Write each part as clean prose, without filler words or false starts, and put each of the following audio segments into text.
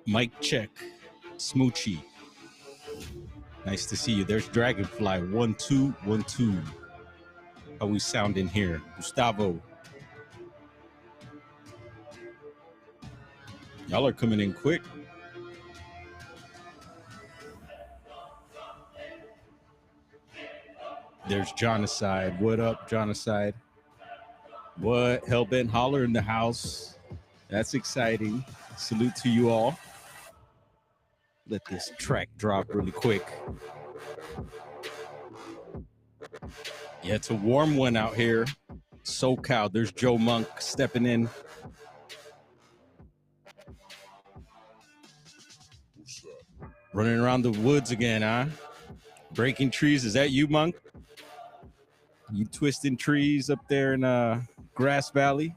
Mic check. Smoochie. Nice to see you. There's Dragonfly. 1 2 1 2. How we sound in here? Gustavo. Y'all are coming in quick. There's Jonacide. What up, Jonacide? What? Hellbent Holler in the house. That's exciting. Salute to you all. Let this track drop really quick. Yeah, it's a warm one out here. SoCal. There's Joe Monk stepping in. Running around the woods again, huh? Breaking trees. Is that you, Monk? You twisting trees up there in Grass Valley?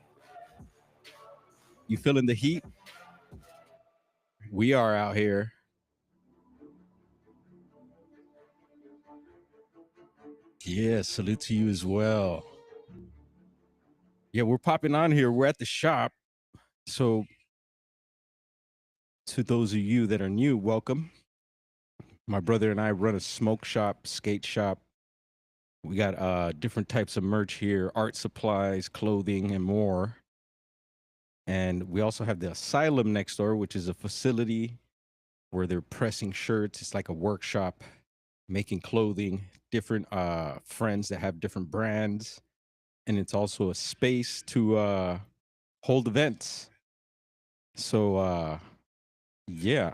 You feeling the heat? We are out here. Yeah, salute to you as well. Yeah, we're popping on here. We're at the shop. So to those of you that are new, welcome. My brother and I run a smoke shop, skate shop. We got different types of merch here, art supplies, clothing, and more. And we also have the Asylum next door, which is a facility where they're pressing shirts. It's like a workshop, making clothing, different friends that have different brands. And it's also a space to hold events. So yeah,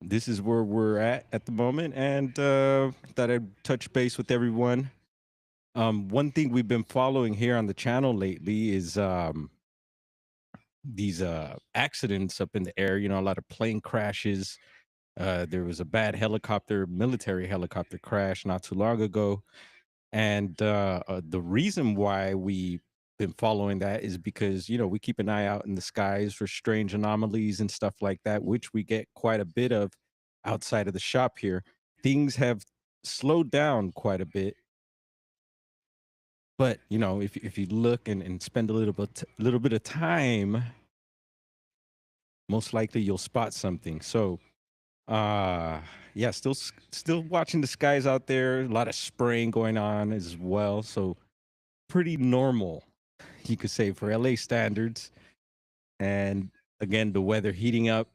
this is where we're at the moment, and thought I'd touch base with everyone. One thing we've been following here on the channel lately is these accidents up in the air. You know, a lot of plane crashes. There was a bad military helicopter crash not too long ago. And the reason why we've been following that is because, you know, we keep an eye out in the skies for strange anomalies and stuff like that, which we get quite a bit of outside of the shop here. Things have slowed down quite a bit. But, you know, if you look and spend a little bit of time, most likely you'll spot something. So, yeah, still watching the skies out there. A lot of spraying going on as well. So pretty normal, you could say, for LA standards. And again, the weather heating up.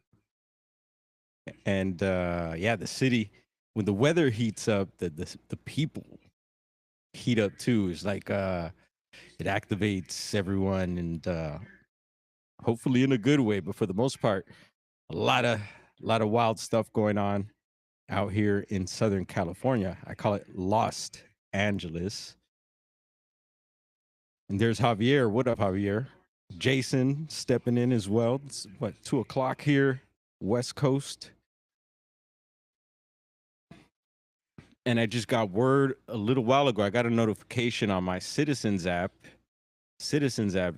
And yeah, the city, when the weather heats up, the people heat up too. It's like it activates everyone, and hopefully in a good way. But for the most part, a lot of wild stuff going on out here in Southern California. I call it Los Angeles. And there's Javier. What up, Javier? Jason stepping in as well. It's what, 2:00 here, West Coast. And I just got word a little while ago. I got a notification on my Citizens app.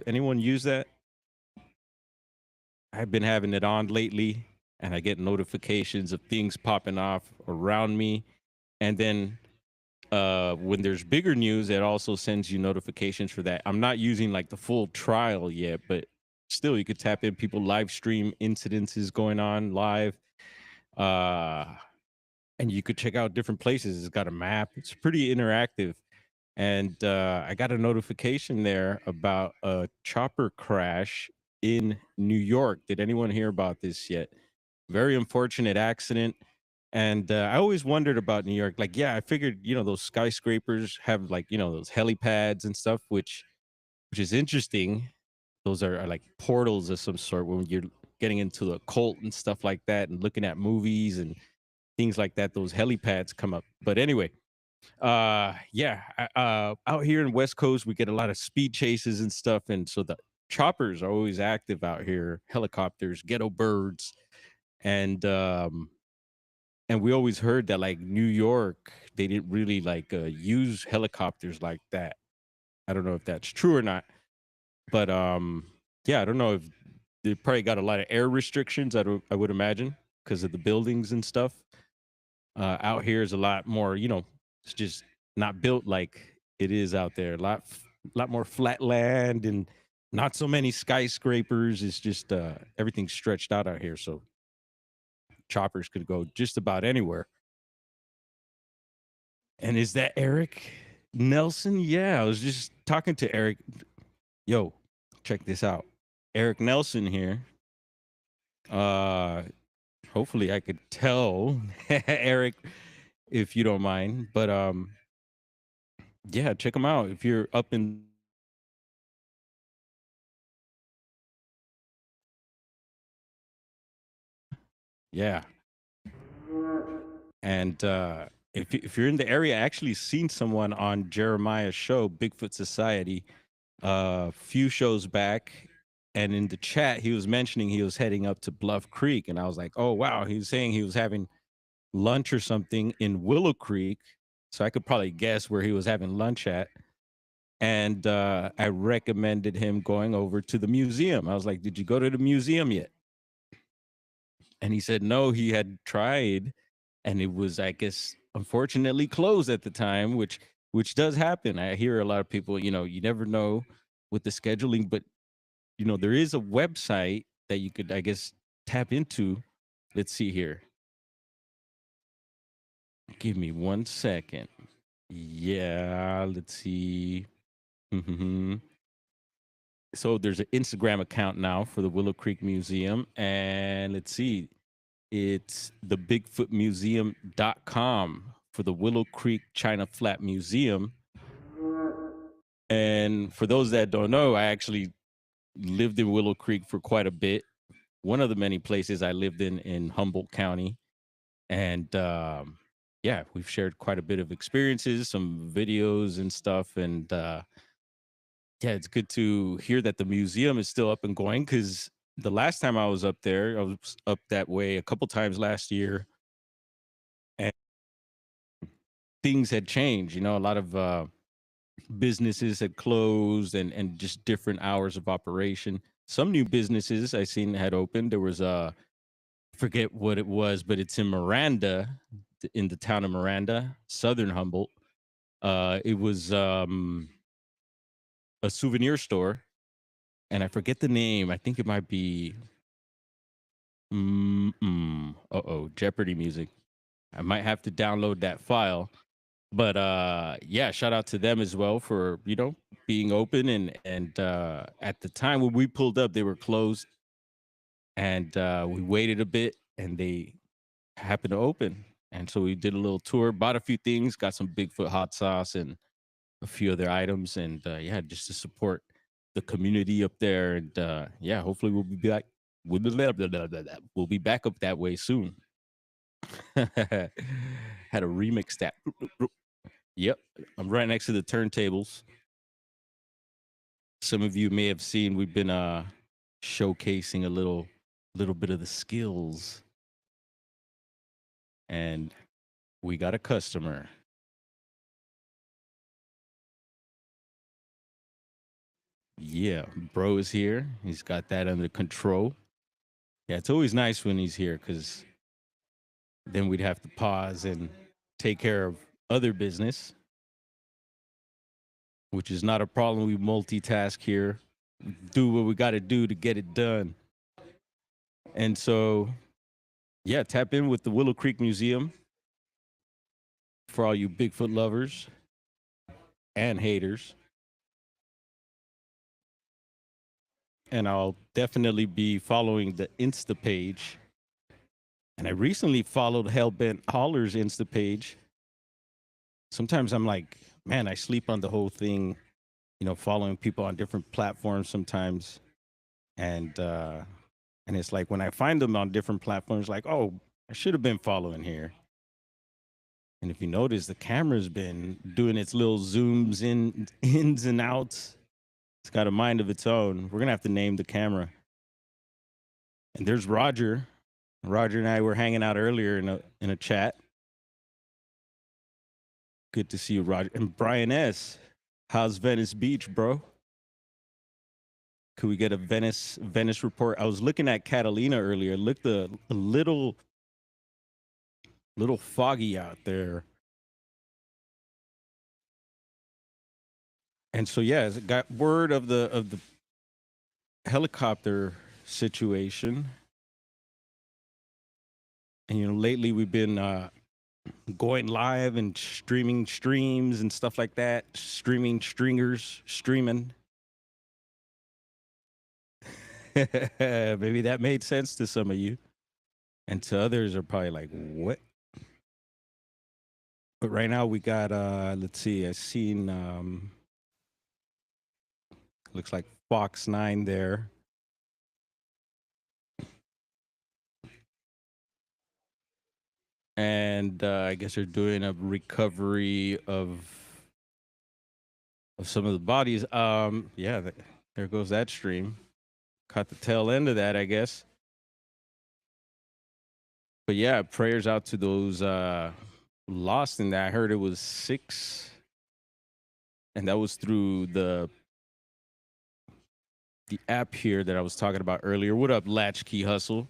Anyone use that? I've been having it on lately, and I get notifications of things popping off around me. And then when there's bigger news, it also sends you notifications for that. I'm not using like the full trial yet, but still, you could tap in. People live stream incidences going on live, and you could check out different places. It's got a map. It's pretty interactive. And I got a notification there about a chopper crash in New York. Did anyone hear about this yet? Very unfortunate accident. And I always wondered about New York. Like, yeah, I figured, you know, those skyscrapers have like, you know, those helipads and stuff, which is interesting. Those are like portals of some sort when you're getting into the occult and stuff like that, and looking at movies and things like that. Those helipads come up. But anyway, yeah, out here in West Coast, we get a lot of speed chases and stuff, and so the choppers are always active out here. Helicopters, ghetto birds, and we always heard that like New York, they didn't really like use helicopters like that. I don't know if that's true or not, but yeah, I don't know if they probably got a lot of air restrictions. I would imagine because of the buildings and stuff. Out here is a lot more, you know, it's just not built like it is out there. A lot more flat land and Not so many skyscrapers. It's just everything's stretched out here, so choppers could go just about anywhere. And is that Eric Nelson? Yeah, I was just talking to Eric. Yo, check this out. Eric Nelson here. Uh hopefully I could tell Eric if you don't mind. But yeah, check him out. If you're up in yeah. And if you're in the area, I actually seen someone on Jeremiah's show, Bigfoot Society, a few shows back. And in the chat, he was mentioning he was heading up to Bluff Creek. And I was like, oh, wow. He was saying he was having lunch or something in Willow Creek. So I could probably guess where he was having lunch at. And I recommended him going over to the museum. I was like, did you go to the museum yet? And he said, no, he had tried. And it was, I guess, unfortunately closed at the time, which does happen. I hear a lot of people, you never know with the scheduling, but there is a website that you could, I guess, tap into. Let's see here. Give me 1 second. Yeah, let's see. So there's an Instagram account now for the Willow Creek Museum. And let's see. It's the bigfootmuseum.com for the Willow Creek China Flat Museum. And for those that don't know, I actually lived in Willow Creek for quite a bit. One of the many places I lived in Humboldt County. And yeah, we've shared quite a bit of experiences, some videos and stuff. And yeah, it's good to hear that the museum is still up and going, because the last time I was up there, I was up that way a couple times last year, and things had changed. A lot of businesses had closed, and just different hours of operation. Some new businesses I seen had opened. There was forget what it was, but it's in Miranda, in the town of Miranda, Southern Humboldt. It was a souvenir store, and I forget the name. I think it might be Jeopardy music. I might have to download that file. But yeah, shout out to them as well for, being open, and at the time when we pulled up, they were closed, and we waited a bit, and they happened to open. And so we did a little tour, bought a few things, got some Bigfoot hot sauce and a few other items, and yeah, just to support the community up there. And yeah, hopefully we'll be back. We'll be back up that way soon. Had to remix that. Yep, I'm right next to the turntables. Some of you may have seen we've been showcasing a little bit of the skills, and we got a customer. Yeah, bro is here. He's got that under control. Yeah, it's always nice when he's here, because then we'd have to pause and take care of other business, which is not a problem. We multitask here, do what we got to do to get it done. And so, yeah, tap in with the Willow Creek Museum for all you Bigfoot lovers and haters. And I'll definitely be following the Insta page. And I recently followed Hellbent Holler's Insta page. Sometimes I'm like, man, I sleep on the whole thing, following people on different platforms sometimes. And it's like when I find them on different platforms, like, oh, I should have been following here. And if you notice, the camera's been doing its little zooms ins and outs. It's got a mind of its own. We're gonna have to name the camera. And there's Roger. Roger and I were hanging out earlier in a chat. Good to see you, Roger. And Brian S. How's Venice Beach, bro? Could we get a Venice report? I was looking at Catalina earlier. It looked a little foggy out there. And so yeah, got word of the helicopter situation. And lately we've been going live and streaming streams and stuff like that, streaming stringers, streaming. Maybe that made sense to some of you, and to others are probably like, what? But right now we got let's see, I seen looks like Fox 9 there. And I guess they're doing a recovery of some of the bodies. Yeah, there goes that stream. Caught the tail end of that, I guess. But yeah, prayers out to those lost in that. I heard it was 6, and that was through the app here that I was talking about earlier. What up, Latchkey Hustle?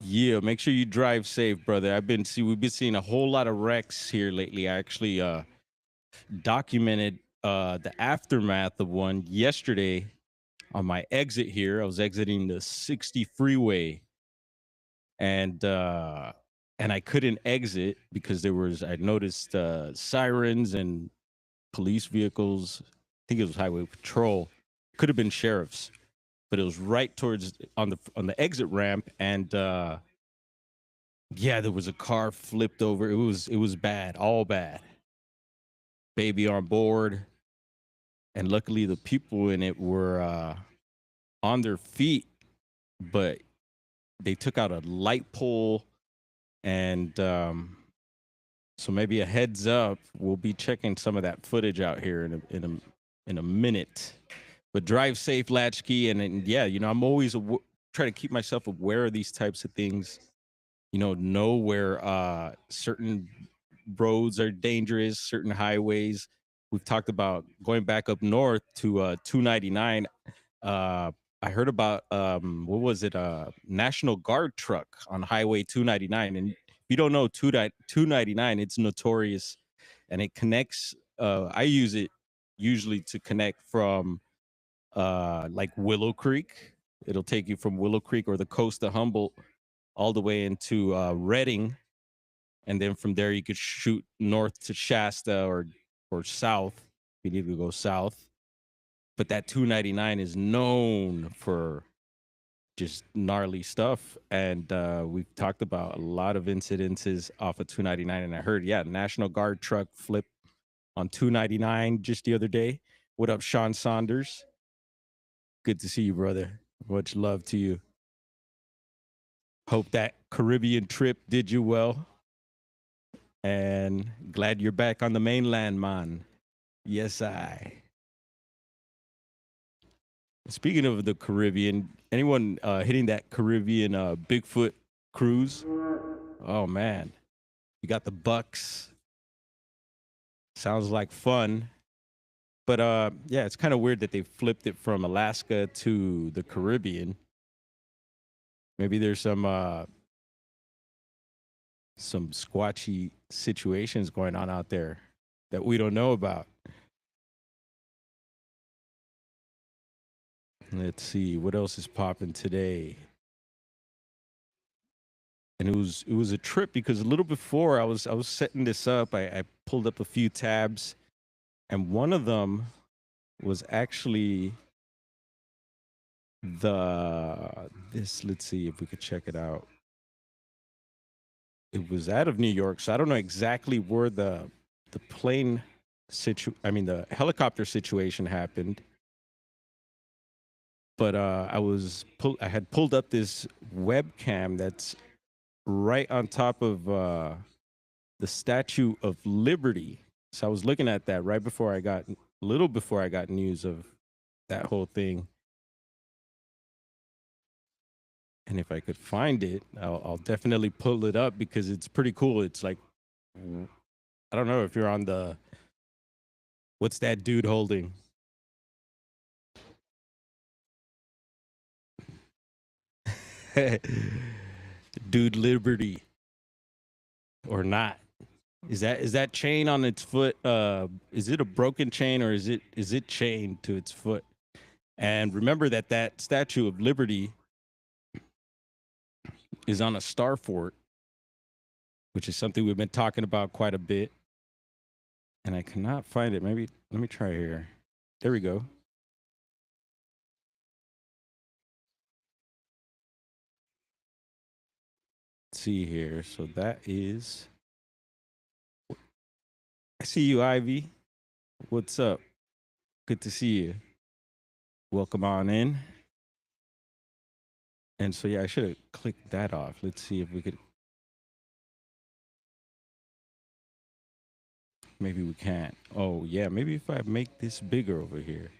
Yeah, make sure you drive safe, brother. We've been seeing a whole lot of wrecks here lately. I actually documented the aftermath of one yesterday on my exit here. I was exiting the 60 freeway, and I couldn't exit because I noticed sirens and police vehicles. I think it was highway patrol. Could have been sheriffs, but it was right towards on the exit ramp, and yeah, there was a car flipped over. It was bad, all bad. Baby on board, and luckily the people in it were on their feet, but they took out a light pole, and so maybe a heads up. We'll be checking some of that footage out here in a minute. But drive safe, Latchkey, and yeah, I'm always try to keep myself aware of these types of things. Know where certain roads are dangerous, certain highways. We've talked about going back up north to 299. I heard about what was it? National Guard truck on Highway 299. And if you don't know 299, it's notorious, and it connects. I use it usually to connect from like Willow Creek. It'll take you from Willow Creek or the coast of Humboldt all the way into Reading, and then from there you could shoot north to Shasta or south if you need to go south. But that 299 is known for just gnarly stuff, and we've talked about a lot of incidences off of 299. And I heard, yeah, National Guard truck flip on 299 just the other day. What up, Sean Saunders? Good to see you, brother. Much love to you. Hope that Caribbean trip did you well, and glad you're back on the mainland, man. Yes, I. Speaking of the Caribbean, anyone hitting that Caribbean Bigfoot cruise? Oh man, you got the Bucks. Sounds like fun. But yeah, it's kind of weird that they flipped it from Alaska to the Caribbean. Maybe there's some squatchy situations going on out there that we don't know about. Let's see what else is popping today. And it was a trip because a little before I was setting this up, I pulled up a few tabs, and one of them was actually let's see if we could check it out. It was out of New York, so I don't know exactly where the the helicopter situation happened. But I had pulled up this webcam that's right on top of the Statue of Liberty. So I was looking at that right before a little before I got news of that whole thing. And if I could find it, I'll definitely pull it up because it's pretty cool. It's like, I don't know if you're on what's that dude holding? Dude Liberty or not? Is that chain on its foot? Is it a broken chain or is it chained to its foot? And remember that that Statue of Liberty is on a star fort, which is something we've been talking about quite a bit. And I cannot find it. Maybe let me try here. There we go. Let's see here. So that is. I see you, Ivy. What's up? Good to see you. Welcome on in. And so yeah, I should have clicked that off. Let's see if we could. Maybe we can't. Oh yeah, maybe if I make this bigger over here.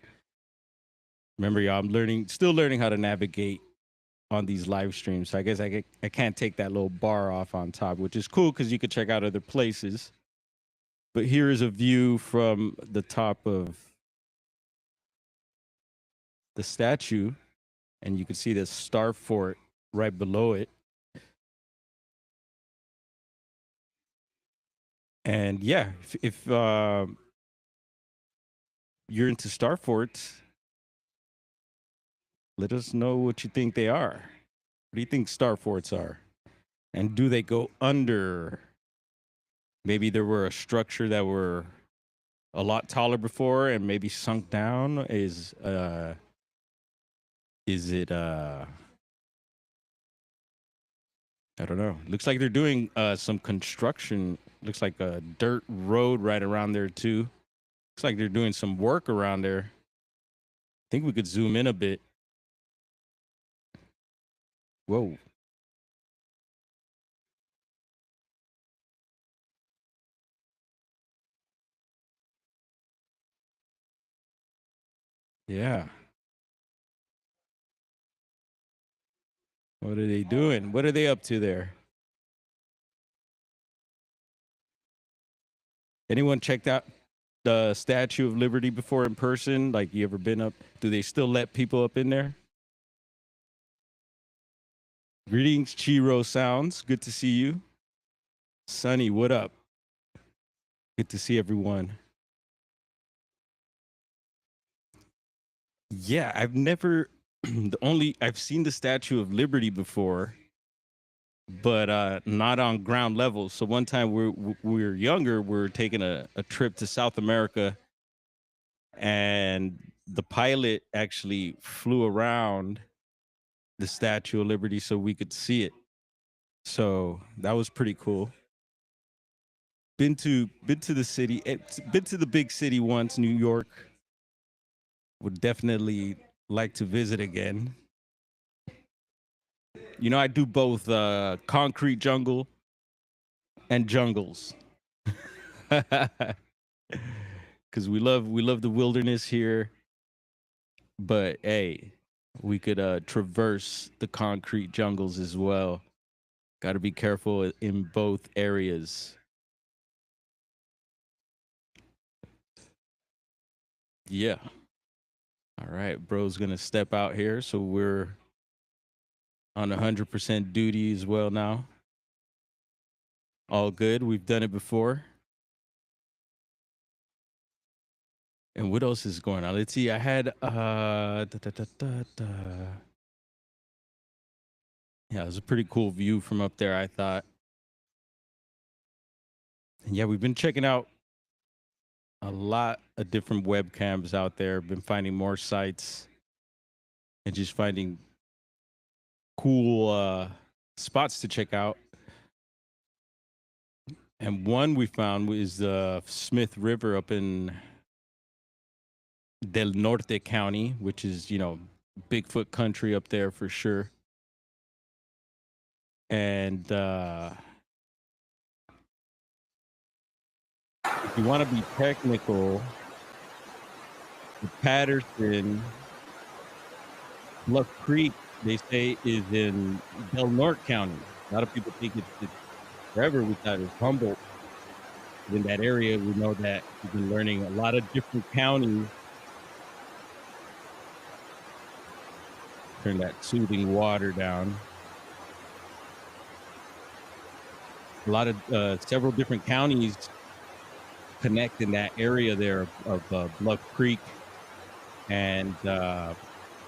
Remember, y'all, I'm learning, still learning how to navigate on these live streams. So I guess I can't take that little bar off on top, which is cool because you could check out other places. But here is a view from the top of the statue, and you can see the star fort right below it. And yeah, if you're into star forts, let us know what you think they are. What do you think star forts are? And do they go under? Maybe there were a structure that were a lot taller before and maybe sunk down. Is it I don't know. Looks like they're doing some construction. Looks like a dirt road right around there too. Looks like they're doing some work around there. I think we could zoom in a bit. Whoa. Yeah. What are they doing? What are they up to there? Anyone checked out the Statue of Liberty before in person? Like, you ever been up? Do they still let people up in there? Greetings, Chiro Sounds. Good to see you. Sunny, what up? Good to see everyone. Yeah, I've never I've seen the Statue of Liberty before, but not on ground level. So one time we were younger, we were taking a trip to South America, and the pilot actually flew around the Statue of Liberty so we could see it. So that was pretty cool. Been to the city, been to the big city once, New York. Would definitely like to visit again. You know, I do both concrete jungle and jungles. Cuz we love the wilderness here, but hey, we could traverse the concrete jungles as well. Got to be careful in both areas. Yeah. All right, bro's going to step out here, so we're on 100% duty as well now. All good. We've done it before. And what else is going on? Let's see. I had yeah, it was a pretty cool view from up there, I thought. And yeah, we've been checking out a lot of different webcams out there, been finding more sites and just finding cool spots to check out. And one we found was the Smith River up in Del Norte County, which is, Bigfoot country up there for sure. And if you want to be technical, the Patterson Bluff Creek, they say, is in Del Norte County. A lot of people think it's forever. We thought it was Humboldt. In that area, we know that we've been learning a lot of different counties. Turn that soothing water down. A lot of several different counties connect in that area there of Bluff Creek, And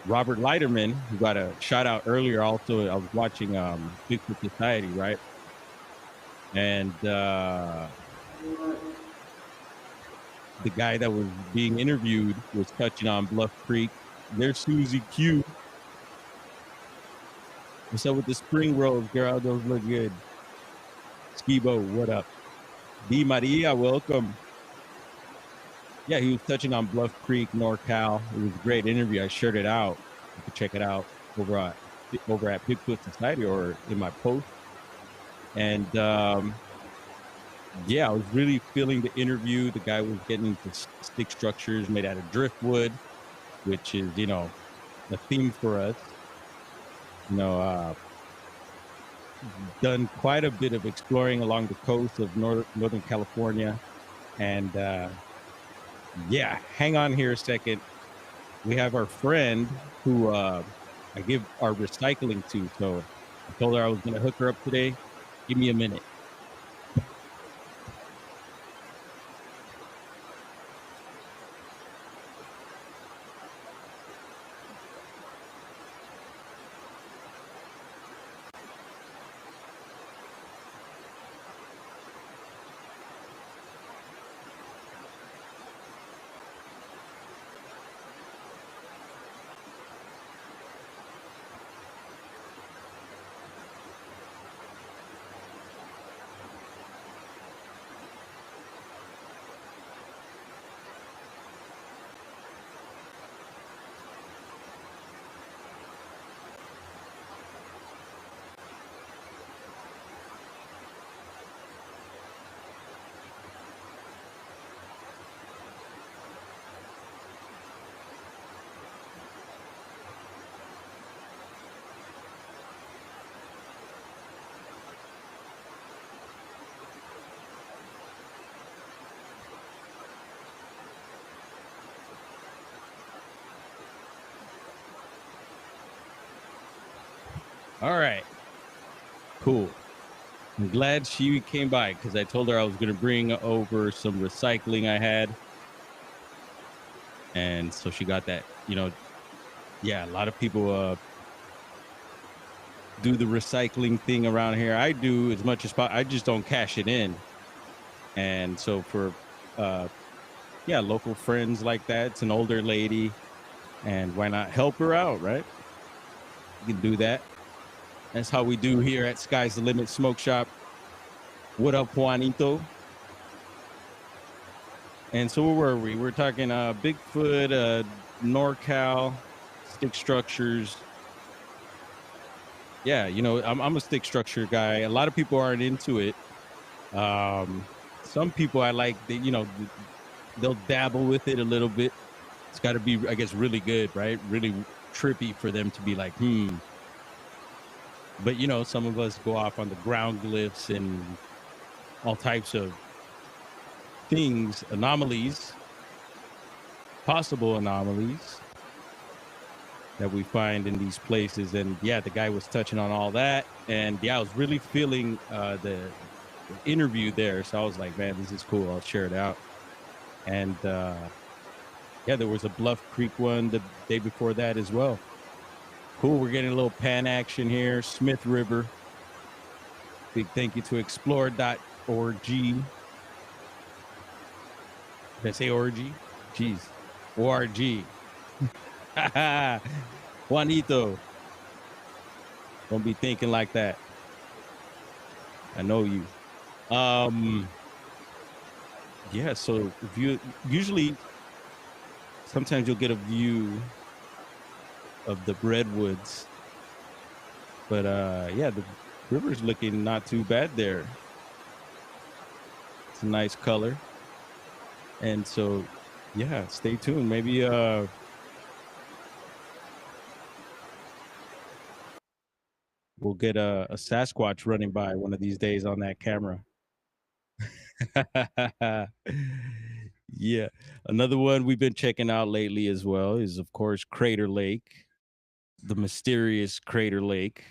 Robert Leiterman, who got a shout out earlier, also I was watching Bigfoot Society, right? And the guy that was being interviewed was touching on Bluff Creek. There's Susie Q. What's up with the spring rolls, girl? Those look good. Skibo, what up? D Maria, welcome. Yeah, he was touching on Bluff Creek, NorCal. It was a great interview. I shared it out. You can check it out over at Bigfoot Society or in my post. And yeah, I was really feeling the interview. The guy was getting into stick structures made out of driftwood, which is a theme for us. You know, done quite a bit of exploring along the coast of Northern California, and yeah, hang on here a second. We have our friend who I give our recycling to. So I told her I was going to hook her up today. Give me a minute. All right, cool. I'm glad she came by because I told her I was going to bring over some recycling I had. And so she got that, yeah, a lot of people do the recycling thing around here. I do as much as possible. I just don't cash it in. And so for, uh, yeah, local friends like that, it's an older lady. And why not help her out, right? You can do that. That's how we do here at Sky's the Limit Smoke Shop. What up, Juanito? And so where were we? We're talking Bigfoot, NorCal, stick structures. Yeah, I'm a stick structure guy. A lot of people aren't into it. Some people I like, they'll dabble with it a little bit. It's got to be, I guess, really good, right? Really trippy for them to be like, But some of us go off on the ground glyphs and all types of things, anomalies, possible anomalies that we find in these places. And yeah, the guy was touching on all that. And yeah, I was really feeling the interview there. So I was like, man, this is cool. I'll share it out. And yeah, there was a Bluff Creek one the day before that as well. Cool. We're getting a little pan action here. Smith River. Big thank you to explore.org. Did I say org? Jeez. ORG. Juanito. Don't be thinking like that. I know you. Yeah, so if you usually sometimes you'll get a view of the redwoods. But yeah, the river's looking not too bad there. It's a nice color. And so yeah, stay tuned. Maybe we'll get a Sasquatch running by one of these days on that camera. Yeah. Another one we've been checking out lately as well is, of course, Crater Lake, the mysterious Crater Lake.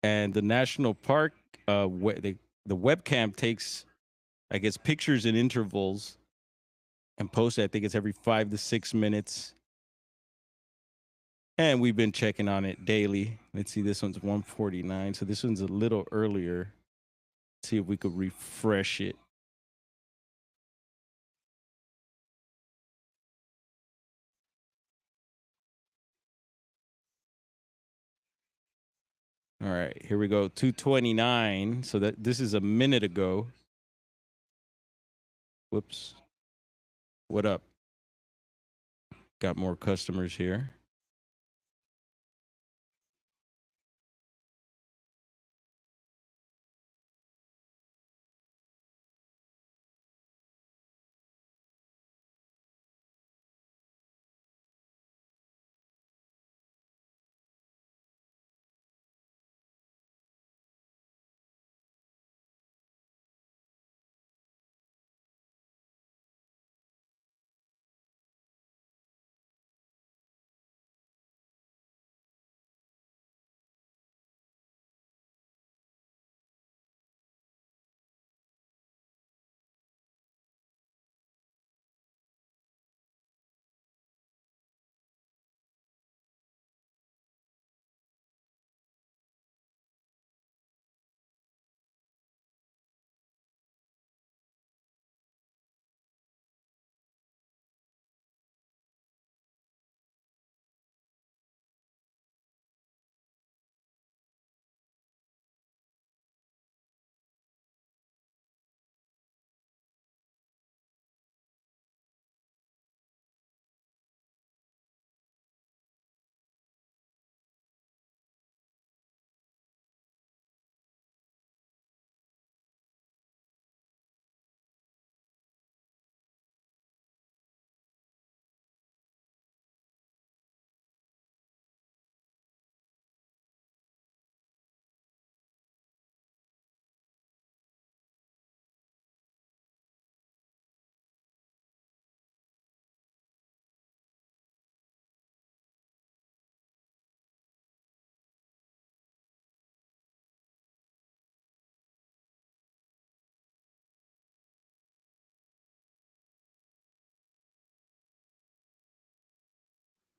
And the national park, the webcam takes, I guess, pictures in intervals and post it. I think it's every 5 to 6 minutes. And we've been checking on it daily. Let's see, this one's 149. So this one's a little earlier. Let's see if we could refresh it. All right, here we go. 229. So that this is a minute ago. Whoops. What up? Got more customers here.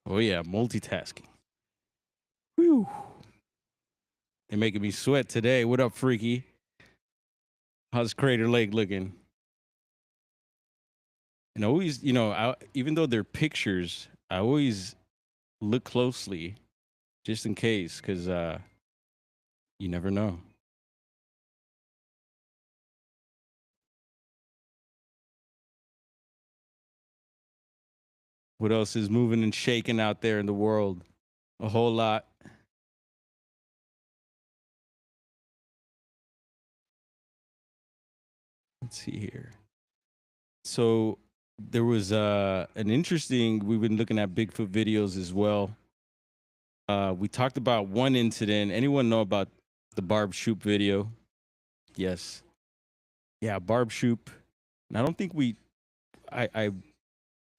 Oh yeah, multitasking. Whew. They're making me sweat today. What up, Freaky? How's Crater Lake looking? And always, even though they're pictures, I always look closely just in case, because you never know. What else is moving and shaking out there in the world? A whole lot. Let's see here. So there was an interesting. We've been looking at Bigfoot videos as well. We talked about one incident. Anyone know about the Barb Shoop video? Yes. Yeah, Barb Shoop. And I don't think I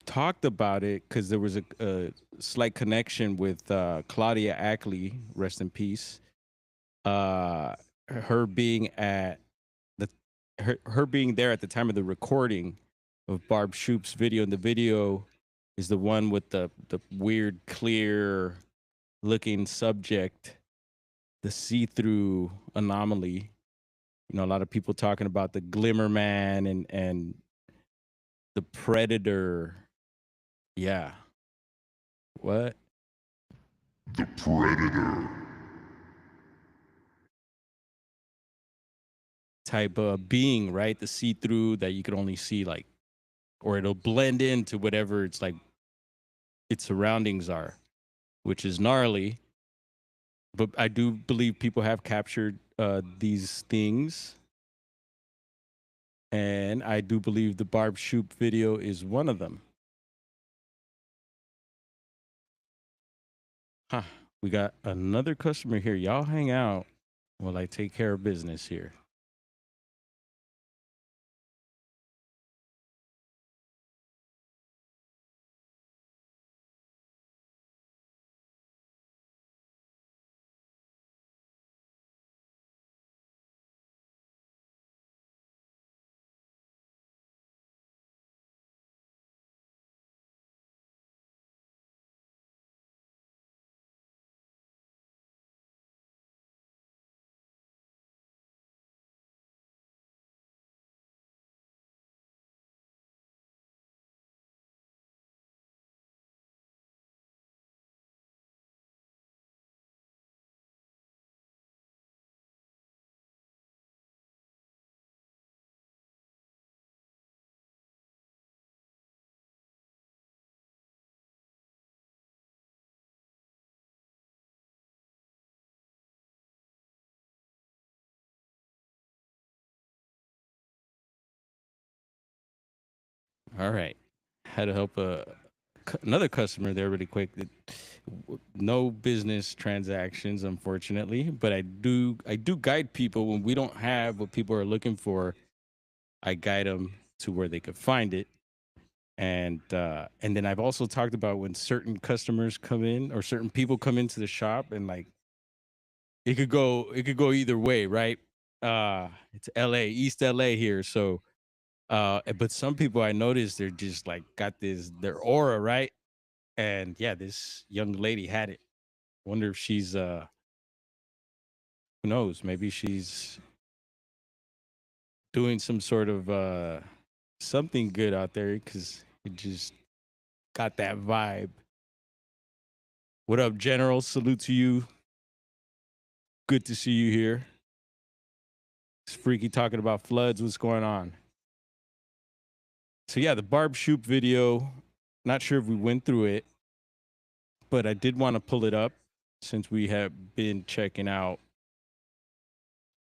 talked about it because there was a slight connection with Claudia Ackley, rest in peace. Her being at the her being there at the time of the recording of Barb Shoop's video, and the video is the one with the weird clear looking subject, the see-through anomaly. A lot of people talking about the Glimmer Man and the Predator. Yeah. What? The Predator. Type of being, right? The see-through that you could only see like, or it'll blend into whatever it's like its surroundings are, which is gnarly. But I do believe people have captured these things, and I do believe the Barb Shoop video is one of them. Huh. We got another customer here. Y'all hang out while I take care of business here. All right. Had to help another customer there really quick. No business transactions, unfortunately, but I do guide people when we don't have what people are looking for. I guide them to where they could find it. And then I've also talked about when certain customers come in or certain people come into the shop, and like it could go either way, right? It's LA, East LA here. So but some people I noticed they're just like got their aura, right? And yeah, this young lady had it. Wonder if she's who knows, maybe she's doing some sort of something good out there because it just got that vibe. What up, General? Salute to you. Good to see you here. It's Freaky talking about floods. What's going on? So yeah, the Barb Shoop video. Not sure if we went through it, but I did want to pull it up since we have been checking out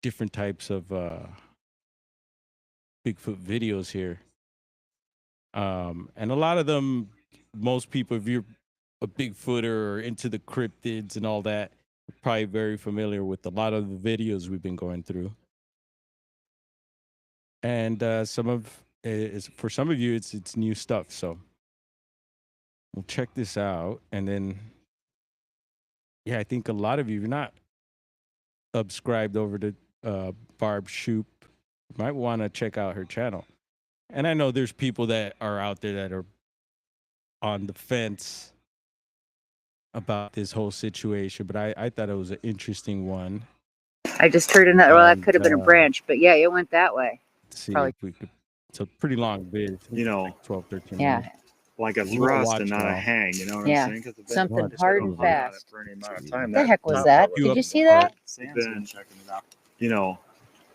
different types of Bigfoot videos here. And a lot of them, most people, if you're a Bigfooter or into the cryptids and all that, you're probably very familiar with a lot of the videos we've been going through. And for some of you, it's new stuff. So we'll check this out, and then yeah, I think a lot of you, if you're not subscribed over to Barb Shoop, you might want to check out her channel. And I know there's people that are out there that are on the fence about this whole situation, but I thought it was an interesting one. I just heard another. Well, that could have been a And branch, but yeah, it went that way. let's see Probably. if we could. It's a pretty long vid. You know, like 12, 13 Yeah, minutes. like a We'll thrust watch and not now. a hang. You know what Yeah, I'm saying? 'Cause the something been- hard been and on it fast. for any amount of time. The heck was top that? probably- Did you see that? Sam's been checking it out. You know,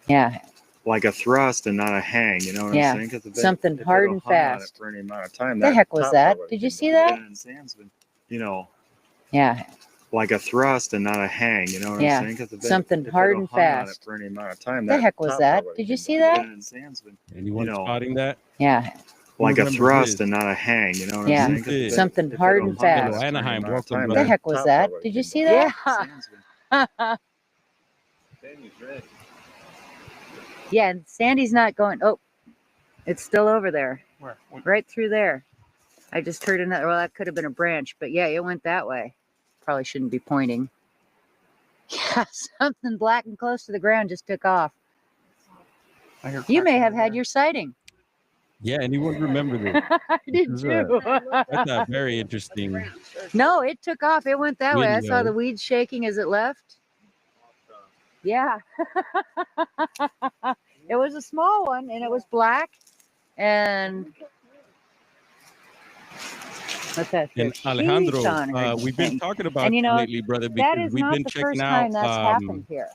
Yeah, like a thrust and not a hang. You know what Yeah, I'm saying? 'Cause the something if hard it'll and hung on it fast. for any amount of time. The heck was top that? probably Did you been see down. that? And Sam's been, you know, yeah, like a thrust and not a hang. You know what Yeah, I'm saying? 'Cause the something if hard it'll and hung on it fast. for any amount of time. The heck was top that? probably Did you been see down. that? And Sam's been, Anyone you know, spotting that? Yeah, Who like a remembers thrust this? and not a hang. You know what Yeah, I'm saying? 'Cause Bigfoot. something if hard it'll and hung on fast. it for any Anaheim, amount of welcome, time, The brother. heck was top that? probably Did you been see down. that? Sam's been, Yeah, and Sandy's not going. Oh, it's still over there, where? right through there. I just heard another. Well, that could have been a branch, but yeah, it went that way. Probably shouldn't be pointing. Yeah, something black and close to the ground just took off. You may have had your sighting. Yeah, anyone remember this? I did is too. That's a very interesting No, it took off. It went that way. I saw video. the weeds shaking as it left. Yeah. It was a small one and it was black. And what's that? And She's Alejandro, on her we've been thing. talking about And you you know, lately, brother, that because is we've not been the checking first out time that's happened here.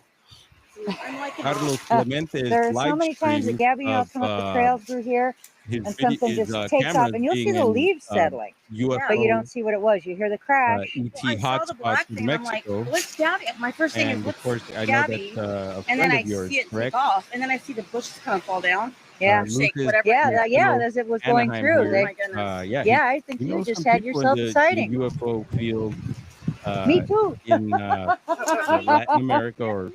Carlos Clemente's There are so live many times that streams Gabby and I'll of come up the trails through here his and video, something his just takes off cameras and you'll see being the in leaves settling, UFO but you don't see what it was. You hear the crash. ET I saw the hotspots black in thing. I'm like, Mexico, what's Gabby? My first thing is, and of what's course I know Gabby? that's a And then friend I of yours, see it correct? take off, and then I see the bushes kind of fall down. Yeah. Shake, Lucas whatever. Yeah, and yeah, Carlos as it was going Anaheim through. Oh here. They, my goodness. Yeah, yeah, I think he you knows just some had people in yourself a the sighting. UFO field Me too. in Latin America or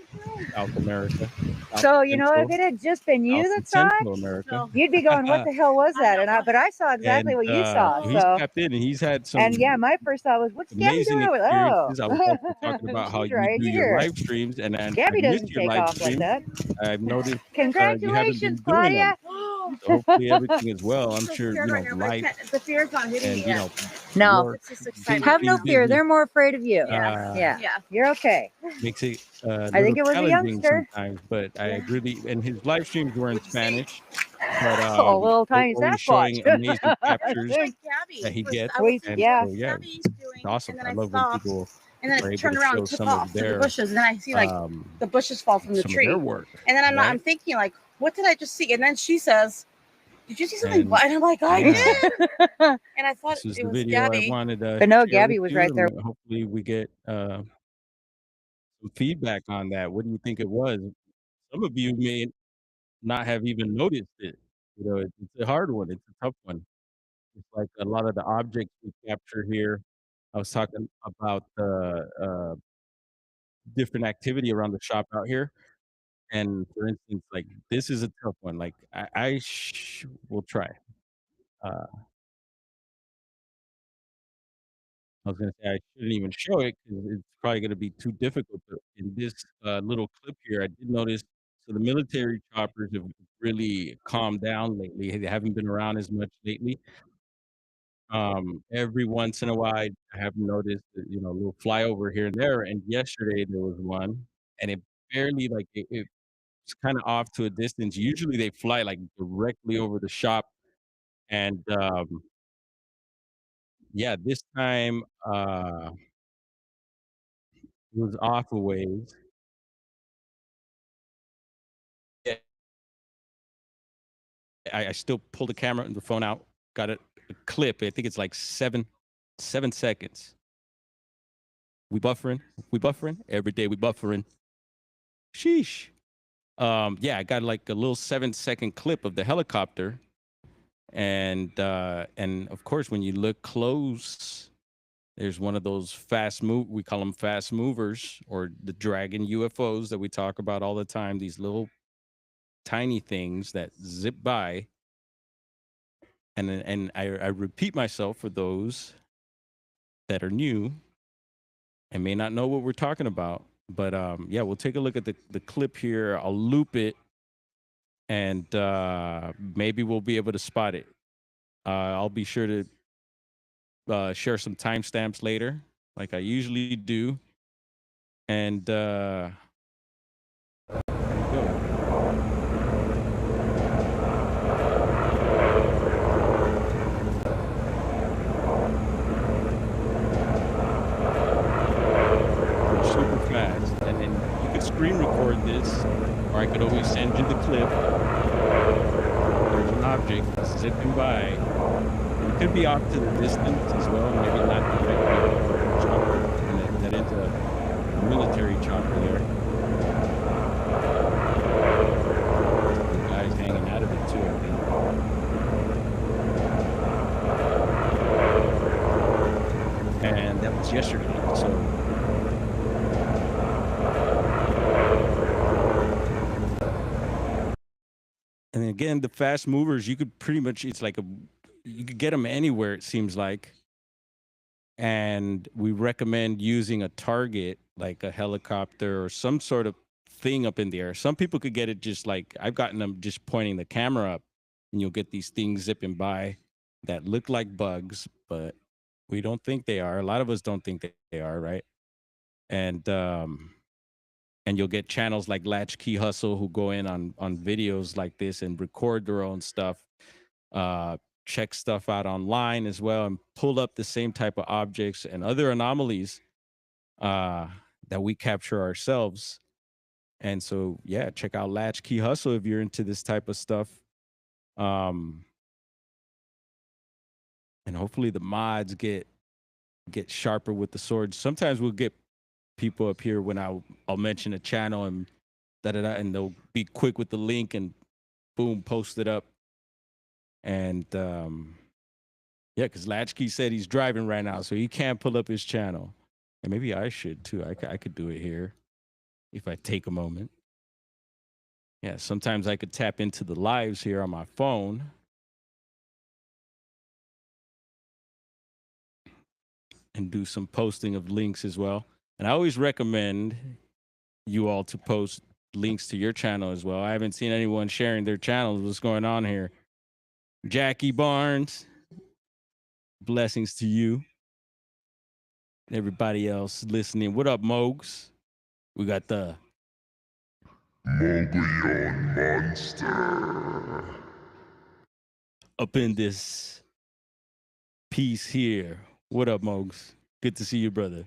South America. So, you know, if Central, it had just been you South that and saw it, Central America. you'd be going, what the hell was that? But I saw exactly And what you saw. he's So, tapped in and he's had some and yeah, my first thought was, what's Gabby amazing doing over there? Oh, experiences. I was also talking about how she's you right do your here. live streams, and I Gabby missed doesn't your take live off like streams. that. I've noticed Congratulations, doing Claudia. them. So hopefully everything is well. I'm so sure scared right now, but I life can't- the fear's not hitting and me yet. No, work It's just exciting. have no being fear. busy, They're more afraid of you. Yeah. Yeah, Yeah. you're okay. makes it a I think little it was a challenging youngster. sometimes. But I Yeah. really, and his live streams were in What'd you say? Spanish, but Oh, little tiny always showing Sasquatch. amazing captures Like Gabby. that he was- gets. I was And yeah. so, yeah, Gabby's doing, it's awesome. and then I I love when stopped, people and then are I able turned to around show and took some of off to the their bushes, and then I see like the bushes fall from the some of tree, their work. and then I'm right? I'm thinking like, what did I just see? And then she says, "Did you see something?" And black? And I'm like, I yeah. did. And I thought This is it the was video Gabby. I wanted to But no, share Gabby with was you, right there. and hopefully we get some feedback on that. What do you think it was? Some of you may not have even noticed it. It's a hard one. It's a tough one. It's like a lot of the objects we capture here. I was talking about the different activity around the shop out here. And for instance, like this is a tough one. Like I will try. Uh, I was gonna say I shouldn't even show it because it's probably gonna be too difficult. But in this little clip here, I did notice so the military choppers have really calmed down lately. They haven't been around as much lately. Every once in a while, I have noticed, a little flyover here and there. And yesterday there was one, and it barely like it's kind of off to a distance. Usually they fly like directly over the shop, and yeah, this time it was off a ways. Yeah, I still pulled the camera and the phone out, got a clip. I think it's like 7 seconds. We buffering, every day. We buffering. Sheesh. Yeah, I got like a little 7 second clip of the helicopter, and of course when you look close, there's one of those we call them fast movers, or the dragon UFOs that we talk about all the time. These little tiny things that zip by, and I repeat myself for those that are new and may not know what we're talking about. But yeah, we'll take a look at the clip here. I'll loop it, and maybe we'll be able to spot it. I'll be sure to share some timestamps later, like I usually do. And there you go. They're super fast, and then you could screen record this, or I could always send you the clip. There's an object zipping by. It could be off to the distance as well, maybe not directly over the chopper, and that is a military chopper there. The guy's hanging out of it too, I think. And that was yesterday, so. And again, the fast movers, you could pretty much, you could get them anywhere, it seems like. And we recommend using a target like a helicopter or some sort of thing up in the air. Some people could get it just like I've gotten them just pointing the camera up, and you'll get these things zipping by that look like bugs, but we don't think they are. A lot of us don't think they are, right? And you'll get channels like Latchkey Hustle who go in on videos like this and record their own stuff, check stuff out online as well, and pull up the same type of objects and other anomalies that we capture ourselves. And so, yeah, check out Latchkey Hustle if you're into this type of stuff. And hopefully the mods get sharper with the swords. Sometimes we'll get people up here when I'll mention a channel and and they'll be quick with the link and boom, post it up. And yeah, because Latchkey said he's driving right now, so he can't pull up his channel. And maybe I should too. I could do it here if I take a moment. Yeah, sometimes I could tap into the lives here on my phone. And do some posting of links as well. And I always recommend you all to post links to your channel as well. I haven't seen anyone sharing their channels. What's going on here? Jackie Barnes, blessings to you. Everybody else listening. What up, Mogs? We got the Mogollon Monster. up in this piece here. What up, Mogs? Good to see you, brother.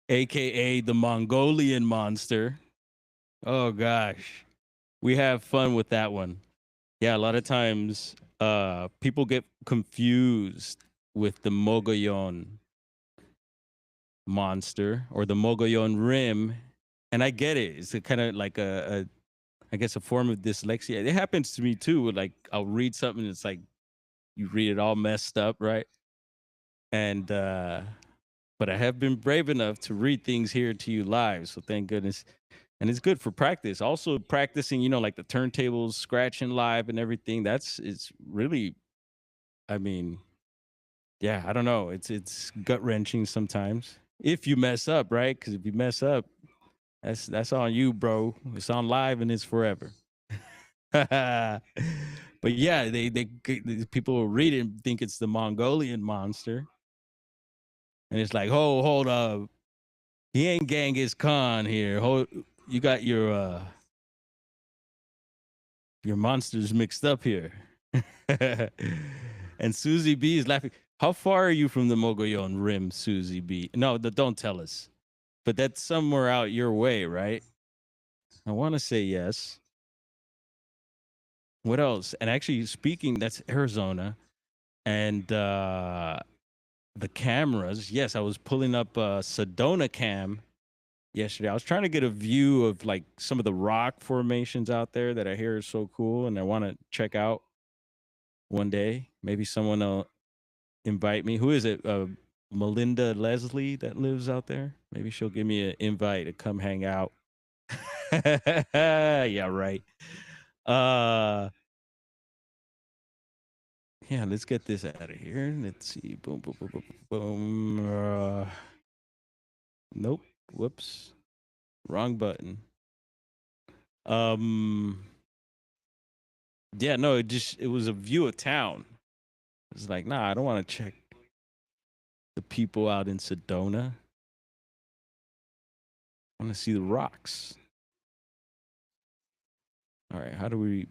AKA the Mongolian Monster. Oh gosh. We have fun with that one. Yeah, a lot of times people get confused with the Mogollon Monster or the Mogollon Rim. And I get it. It's kind of like I guess a form of dyslexia. It happens to me too. Like I'll read something, it's like you read it all messed up, right? And but I have been brave enough to read things here to you live, so thank goodness. And it's good for practice. Also practicing, like the turntables, scratching live and everything. It's really, I mean, yeah, I don't know. It's gut wrenching sometimes if you mess up, right? Because if you mess up, that's on you, bro. It's on live and it's forever. But yeah, these people will read it and think it's the Mongolian monster, and it's like, oh, hold up, he ain't Genghis Khan here. Hold, you got your monsters mixed up here. And Susie B is laughing. How far are you from the Mogollon Rim, Susie B? No, don't tell us. But that's somewhere out your way, right? I want to say yes. What else? And actually, speaking, that's Arizona. And the cameras, yes, I was pulling up Sedona Cam yesterday. I was trying to get a view of like some of the rock formations out there that I hear is so cool, and I want to check out one day. Maybe someone will invite me. Who is it? Melinda Leslie that lives out there. Maybe she'll give me an invite to come hang out. Yeah, right. Yeah, let's get this out of here. Let's see. Boom, boom, boom, boom, boom. Nope. Whoops. Wrong button. Yeah, no, it was a view of town. It's like, nah, I don't want to check the people out in Sedona. I want to see the rocks. All right, how do we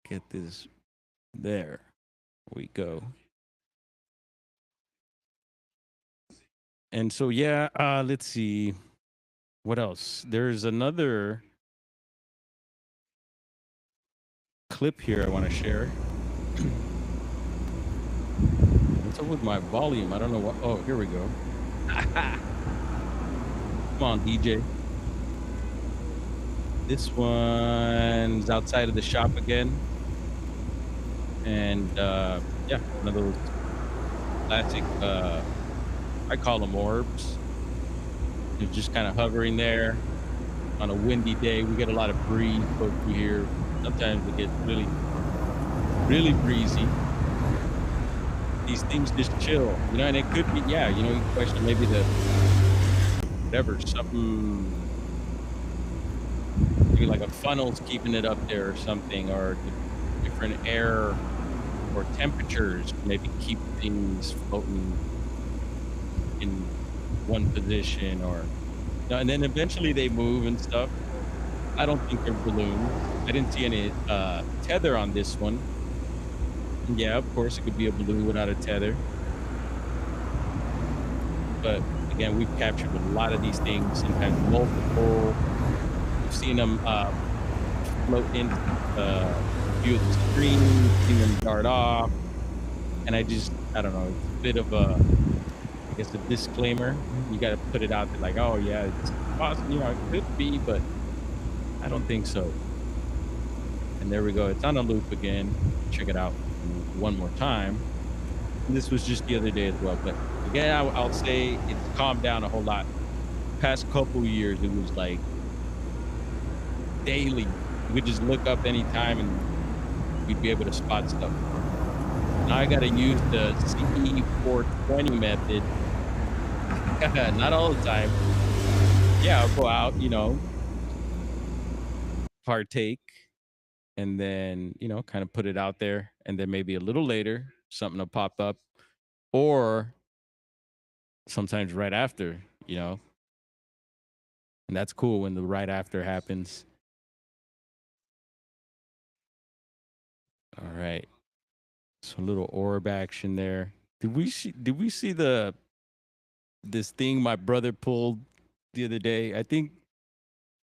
get this? There we go. And so, yeah, let's see. What else? There's another clip here I want to share. What's up with my volume? I don't know what. Oh, here we go. Come on, DJ. This one's outside of the shop again. And yeah, one of those classic, I call them orbs. They're just kind of hovering there on a windy day. We get a lot of breeze over here. Sometimes it gets really, really breezy. These things just chill, and it could be, yeah, you question maybe whatever, something, maybe like a funnel's keeping it up there or something, or different air or temperatures maybe keep things floating in one position, or and then eventually they move and stuff. I don't think they're balloons. I didn't see any tether on this one. Yeah, of course it could be a balloon without a tether. But again, we've captured a lot of these things, sometimes multiple. We've seen them float into view of the screen, seen them dart off. And I don't know, it's a bit of a, I guess, a disclaimer. You got to put it out there like, oh yeah, it's possible, it could be, but I don't think so. And there we go. It's on a loop again. Check it out one more time. And this was just the other day as well. But again, I'll say it's calmed down a whole lot. Past couple years, it was like daily. You could just look up anytime and you'd be able to spot stuff. Now I got to use the CE 420 method. Not all the time. Yeah, I'll go out, partake, and then, kind of put it out there. And then maybe a little later, something will pop up. Or sometimes right after, and that's cool when the right after happens. All right. So a little orb action there. Did we see this thing my brother pulled the other day? I'm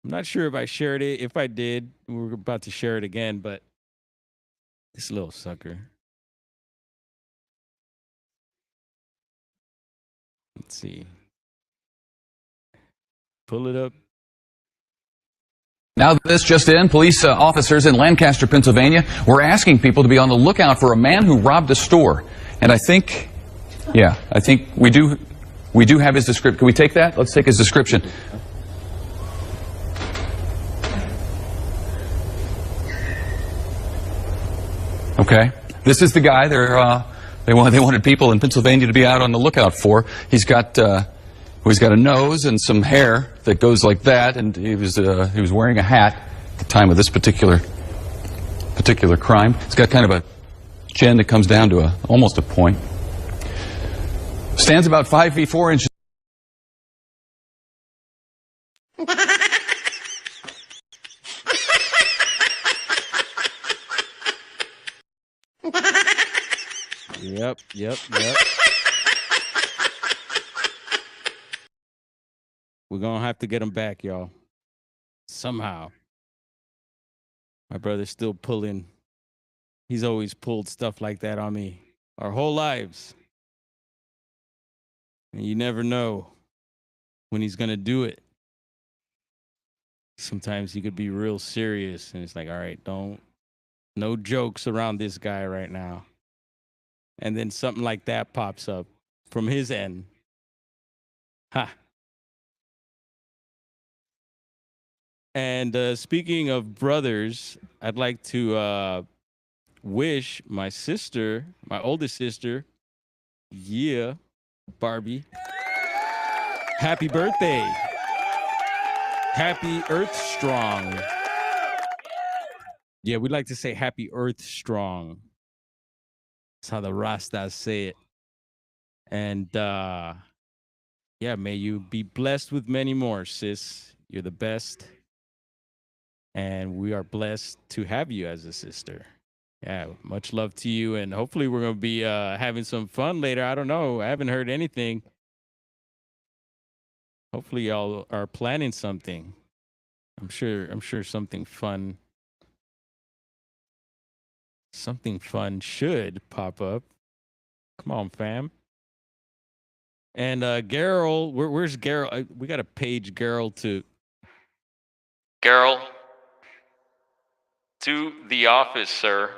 not sure if I shared it. If I did, we're about to share it again, but this little sucker. Let's see. Pull it up. Now this just in, police officers in Lancaster, Pennsylvania were asking people to be on the lookout for a man who robbed a store. And I think we do have his description. Can we take that? Let's take his description. Okay. This is the guy they wanted people in Pennsylvania to be out on the lookout for. He's got a nose and some hair that goes like that, and he was wearing a hat at the time of this particular crime. He's got kind of a chin that comes down to almost a point. Stands about 5 feet 4 inches. Yep. We're gonna have to get him back, y'all. Somehow. My brother's still pulling. He's always pulled stuff like that on me our whole lives. And you never know when he's gonna do it. Sometimes he could be real serious, and it's like, all right, no jokes around this guy right now. And then something like that pops up from his end. Ha. And speaking of brothers, I'd like to wish my sister, my oldest sister, Barbie, happy birthday. Happy Earth Strong. Yeah, we'd like to say happy Earth Strong. That's how the Rastas say it. And yeah, may you be blessed with many more, sis. You're the best. And we are blessed to have you as a sister. Yeah, much love to you. And hopefully we're going to be having some fun later. I don't know. I haven't heard anything. Hopefully y'all are planning something. I'm sure something fun should pop up. Come on, fam. And Gerald, where's Gerald? We got to page Gerald to the office, sir.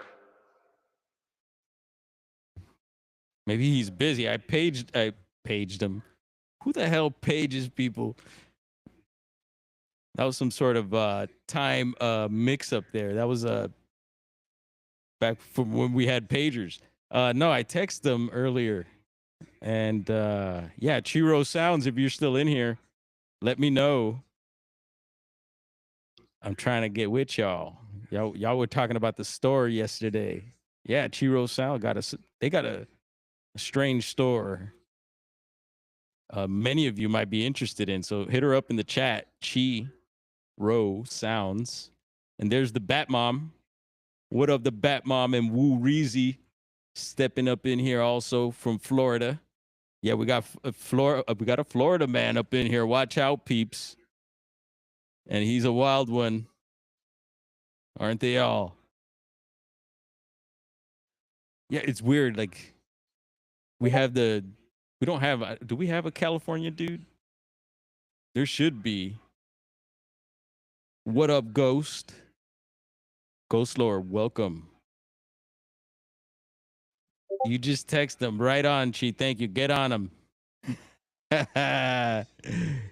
Maybe he's busy. I paged him. Who the hell pages people? That was some sort of time mix-up there. That was back from when we had pagers. No, I texted them earlier. And yeah, Chiro Sounds, if you're still in here, let me know. I'm trying to get with y'all. Y'all were talking about the store yesterday. Yeah, Chiro Sound they got a strange store. Many of you might be interested in. So hit her up in the chat, Chiro Sounds. And there's the Bat Mom. What up, the Bat Mom and Woo Reezy stepping up in here also from Florida. Yeah, we got a Florida man up in here. Watch out, peeps. And he's a wild one. Aren't they all? Yeah, it's weird. Like, do we have a California dude? There should be. What up, Ghost? Ghost Lord, welcome. You just text them right on, Chi. Thank you. Get on him.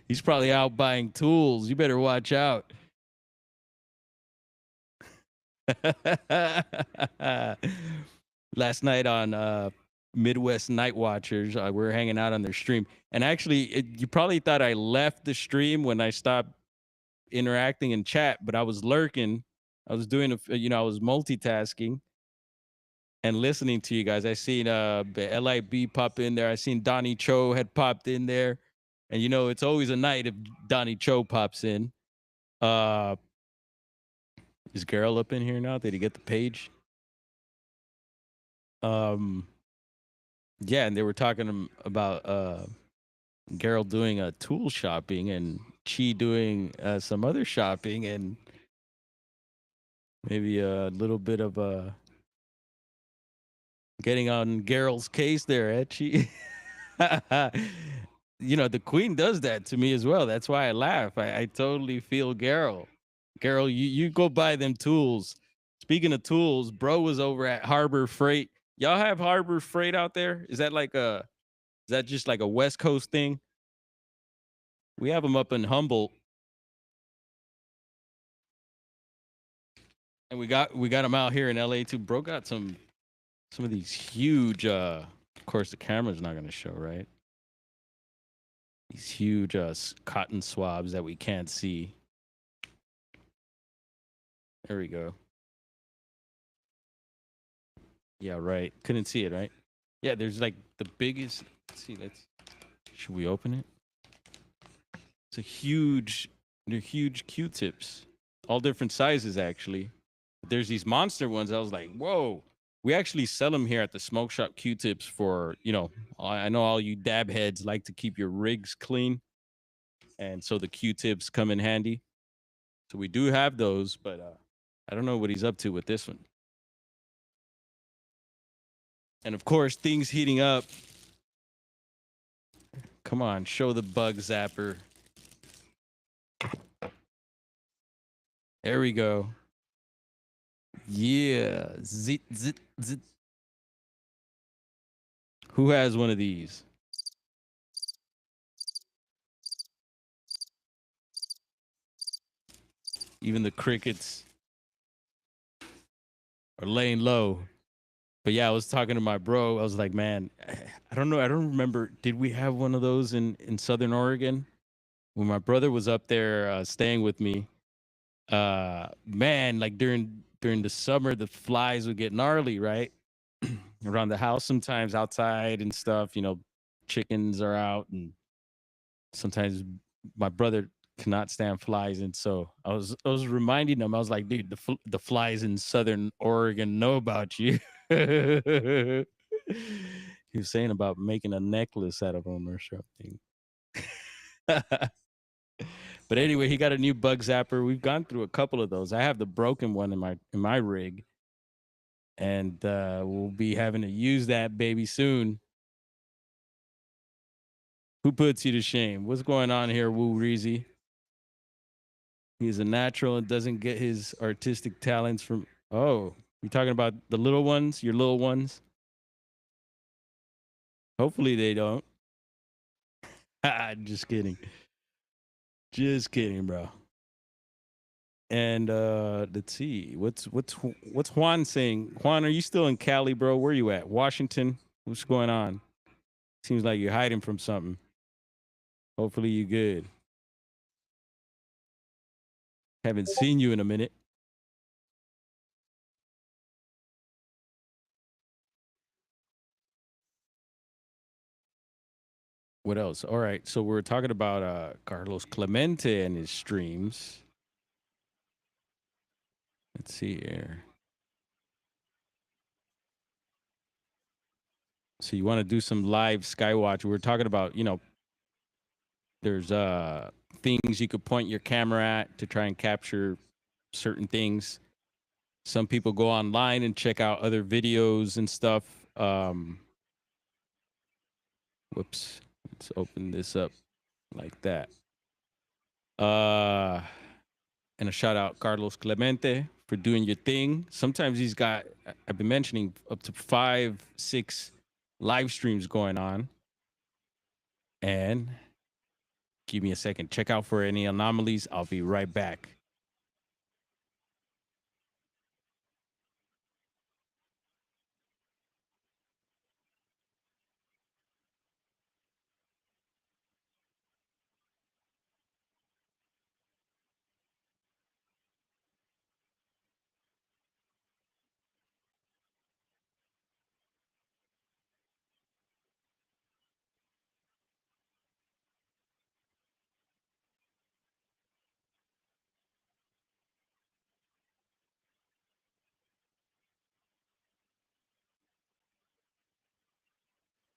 He's probably out buying tools. You better watch out. Last night on Midwest Night Watchers, we were hanging out on their stream. And actually, you probably thought I left the stream when I stopped interacting in chat, but I was lurking. I was doing, I was multitasking and listening to you guys. I seen LIB pop in there. I seen Donnie Cho had popped in there. And, it's always a night if Donnie Cho pops in. Is Gerald up in here now? Did he get the page? Yeah, and they were talking about Gerald doing a tool shopping and Chi doing some other shopping and maybe a little bit of getting on Gerald's case there, Chi. The Queen does that to me as well. That's why I laugh. I totally feel Gerald. Carol, you go buy them tools. Speaking of tools, bro was over at Harbor Freight. Y'all have Harbor Freight out there? Is that just like a West Coast thing? We have them up in Humboldt. And we got them out here in LA too. Bro got some of these huge of course the camera's not gonna show, right? These huge cotton swabs that we can't see. There we go. Yeah, right. Couldn't see it, right? Yeah, there's like the biggest. Let's see. Should we open it? It's a huge. They're huge Q-tips, all different sizes actually. There's these monster ones. I was like, whoa. We actually sell them here at the smoke shop. Q-tips for, I know all you dab heads like to keep your rigs clean, and so the Q-tips come in handy. So we do have those, but I don't know what he's up to with this one. And of course, things heating up. Come on, show the bug zapper. There we go. Yeah. Zit, zit, zit. Who has one of these? Even the crickets are laying low. But yeah, I was talking to my bro. I was like, man, I don't know. I don't remember. Did we have one of those in Southern Oregon? When my brother was up there staying with me, man, like during the summer, the flies would get gnarly, right? Around the house, sometimes outside and stuff, chickens are out, and sometimes my brother cannot stand flies, and so I was reminding him. I was like, dude, the flies in Southern Oregon know about you. He was saying about making a necklace out of them or something. But anyway, he got a new bug zapper. We've gone through a couple of those. I have the broken one in my rig, and we'll be having to use that baby soon. Who puts you to shame? What's going on here, Woo Reezy? He's a natural and doesn't get his artistic talents from. Oh, you're talking about the little ones, your little ones? Hopefully they don't. Just kidding. Just kidding, bro. And let's see. What's Juan saying? Juan, are you still in Cali, bro? Where you at? Washington? What's going on? Seems like you're hiding from something. Hopefully you good. Haven't seen you in a minute. What else? All right. So we're talking about Carlos Clemente and his streams. Let's see here. So you want to do some live Skywatch? We're talking about, there's things you could point your camera at to try and capture certain things. Some people go online and check out other videos and stuff. Whoops. Let's open this up like that. And a shout out Carlos Clemente for doing your thing. Sometimes he's got, I've been mentioning, up to 5-6 live streams going on. And give me a second. Check out for any anomalies. I'll be right back.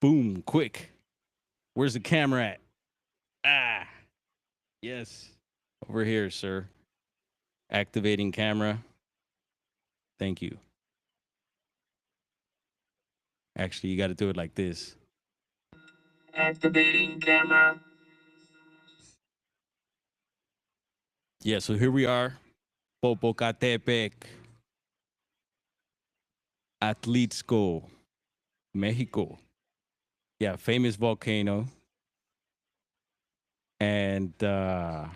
Boom, quick. Where's the camera at? Ah, yes. Over here, sir. Activating camera. Thank you. Actually, you got to do it like this. Activating camera. Yeah, so here we are. Popocatépetl, Atlixco, Mexico. Yeah, famous volcano. And yeah,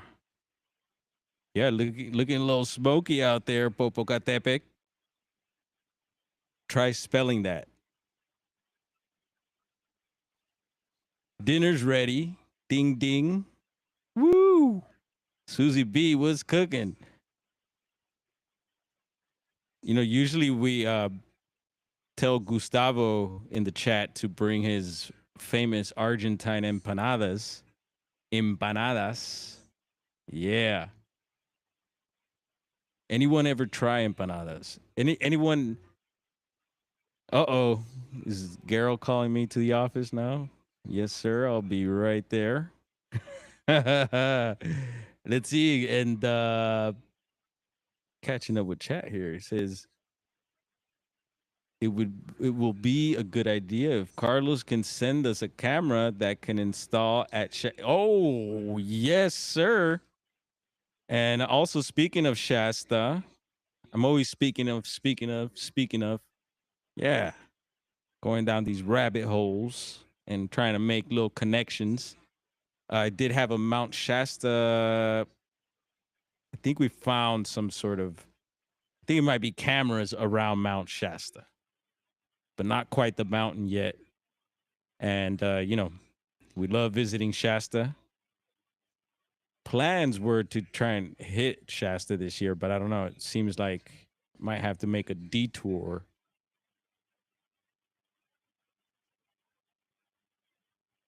looking a little smoky out there, Popocatépetl. Try spelling that. Dinner's ready. Ding ding. Woo! Susie B was cooking. You know, usually we tell Gustavo in the chat to bring his famous Argentine empanadas. Empanadas. Yeah. Anyone ever try empanadas? Anyone? Uh-oh. Is Gerald calling me to the office now? Yes, sir. I'll be right there. Let's see. And catching up with chat here. It says it will be a good idea if Carlos can send us a camera that can install at oh, yes, sir. And also speaking of Shasta, I'm always speaking of. Yeah. Going down these rabbit holes and trying to make little connections. I did have a Mount Shasta. I think we found some sort of, I think it might be cameras around Mount Shasta, but not quite the mountain yet. And, you know, we love visiting Shasta. Plans were to try and hit Shasta this year, but I don't know. It seems like might have to make a detour.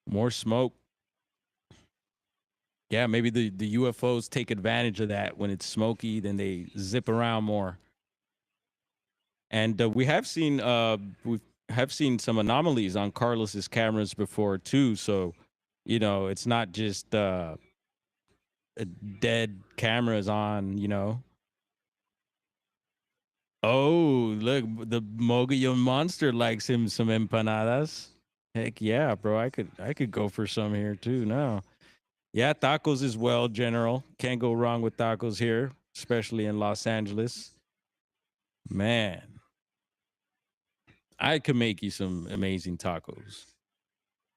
More smoke. Yeah, maybe the UFOs take advantage of that. When it's smoky, then they zip around more. And we have seen some anomalies on Carlos's cameras before too. So, you know, it's not just dead cameras on. You know. Oh, look, the Mogollon monster likes him some empanadas. Heck yeah, bro! I could go for some here too now. Yeah, tacos as well, General. Can't go wrong with tacos here, especially in Los Angeles. Man, I could make you some amazing tacos.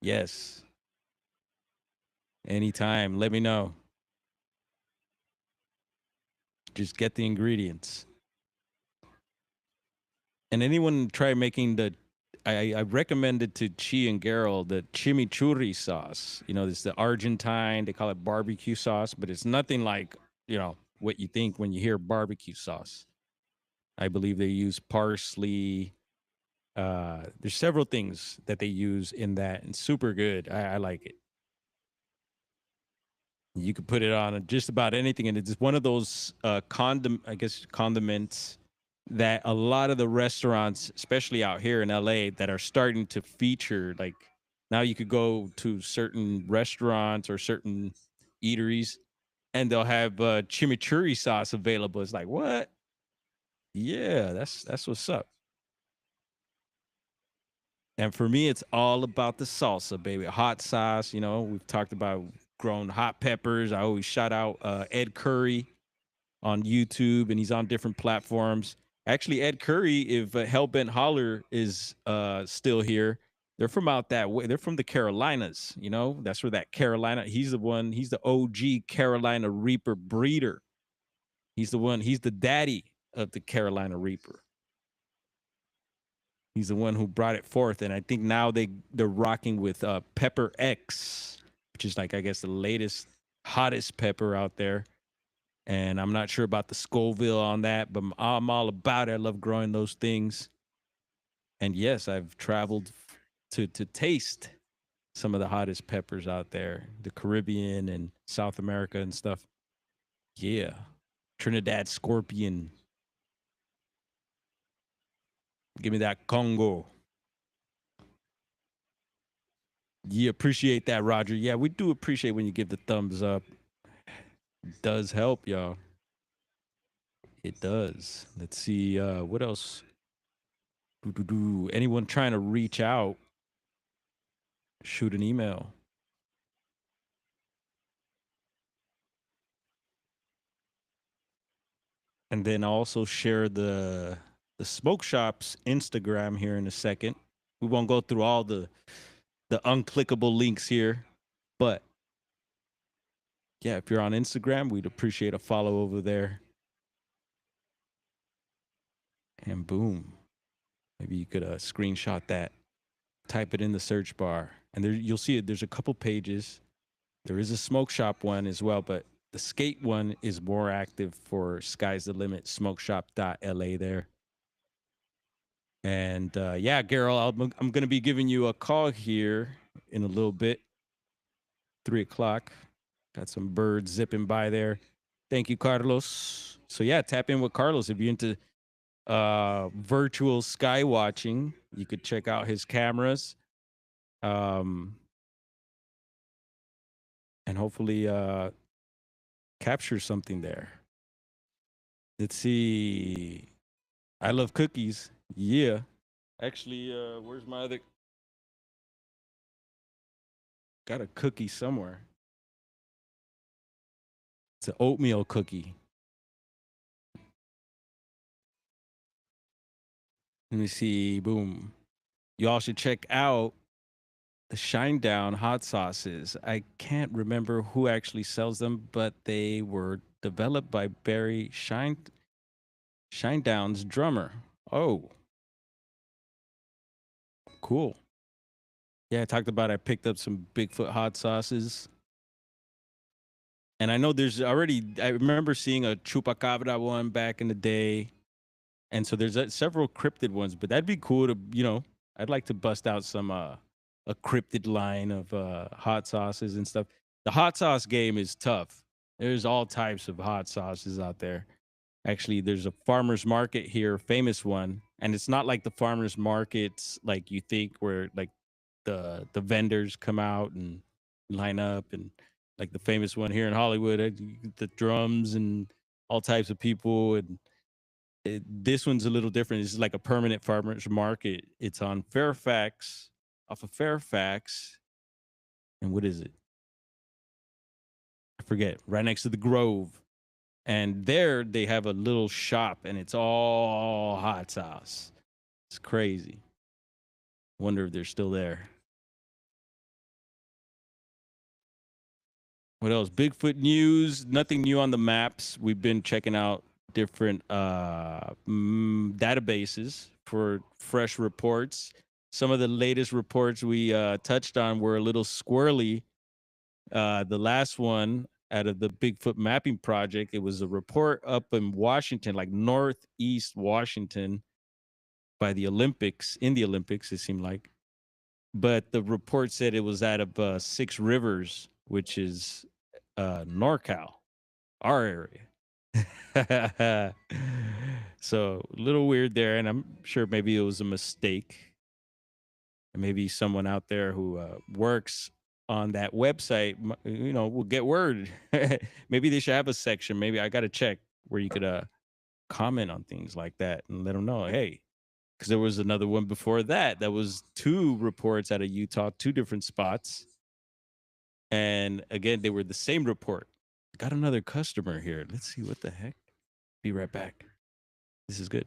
Yes. Anytime. Let me know. Just get the ingredients. And anyone try making I recommended to Chi and Gerald the chimichurri sauce. You know, it's the Argentine, they call it barbecue sauce, but it's nothing like, you know, what you think when you hear barbecue sauce. I believe they use parsley. There's several things that they use in that, and super good. I like it. You could put it on just about anything, and it's one of those condiments that a lot of the restaurants, especially out here in LA, that are starting to feature. Like now, you could go to certain restaurants or certain eateries, and they'll have chimichurri sauce available. It's like, what? Yeah, that's what's up. And for me, it's all about the salsa, baby. Hot sauce. You know, we've talked about growing hot peppers. I always shout out Ed Curry on YouTube, and he's on different platforms. Actually, Ed Curry, if Hellbent Holler is still here, they're from out that way. They're from the Carolinas. You know, that's where that Carolina. He's the one. He's the OG Carolina Reaper breeder. He's the one. He's the daddy of the Carolina Reaper. He's the one who brought it forth, and I think now they're rocking with Pepper X, which is like I guess the latest hottest pepper out there. And I'm not sure about the Scoville on that, but I'm all about it. I love growing those things. And yes, I've traveled to taste some of the hottest peppers out there, the Caribbean and South America and stuff. Yeah, Trinidad Scorpion. Give me that Congo. Yeah, appreciate that, Roger. Yeah, we do appreciate when you give the thumbs up. It does help, y'all. It does. Let's see. What else? Anyone trying to reach out? Shoot an email. And then I'll also share the smoke shop's Instagram here in a second. We won't go through all the unclickable links here, but yeah, if you're on Instagram, we'd appreciate a follow over there. And boom, maybe you could screenshot that, type it in the search bar, and there you'll see it. There's a couple pages. There is a smoke shop one as well, but the skate one is more active for Sky's the Limit, smokeshop.la there. And yeah, Garrel, I'm going to be giving you a call here in a little bit, 3 o'clock. Got some birds zipping by there. Thank you, Carlos. So yeah, tap in with Carlos if you're into virtual sky watching. You could check out his cameras, and hopefully capture something there. Let's see. I love cookies. Yeah. Actually, where's my other? Got a cookie somewhere. It's an oatmeal cookie. Let me see. Boom. Y'all should check out the Shinedown hot sauces. I can't remember who actually sells them, but they were developed by Barry Shinedown's drummer. Oh, cool. Yeah, I talked about I picked up some Bigfoot hot sauces. And I know there's already, I remember seeing a Chupacabra one back in the day. And so there's several cryptid ones, but that'd be cool to, I'd like to bust out some, a cryptid line of hot sauces and stuff. The hot sauce game is tough. There's all types of hot sauces out there. Actually, there's a farmer's market here, famous one. And it's not like the farmer's markets like you think where like the vendors come out and line up, and like the famous one here in Hollywood, the drums and all types of people. And this one's a little different. It's like a permanent farmers market. It's on Fairfax, off of Fairfax. And what is it? I forget. Right next to the Grove. And there they have a little shop, and it's all hot sauce. It's crazy. Wonder if they're still there. What else? Bigfoot news. Nothing new on the maps. We've been checking out different databases for fresh reports. Some of the latest reports we touched on were a little squirrely. The last one out of the Bigfoot mapping project, it was a report up in Washington, like northeast Washington, by the Olympics, in the Olympics, it seemed like. But the report said it was out of Six Rivers, which is NorCal, our area. So a little weird there, and I'm sure maybe it was a mistake. And maybe someone out there who works on that website, will get word. Maybe they should have a section. Maybe I got to check where you could comment on things like that and let them know, hey, because there was another one before that. That was 2 reports out of Utah, 2 different spots. And again, they were the same report. Got another customer here. Let's see what the heck. Be right back. This is good.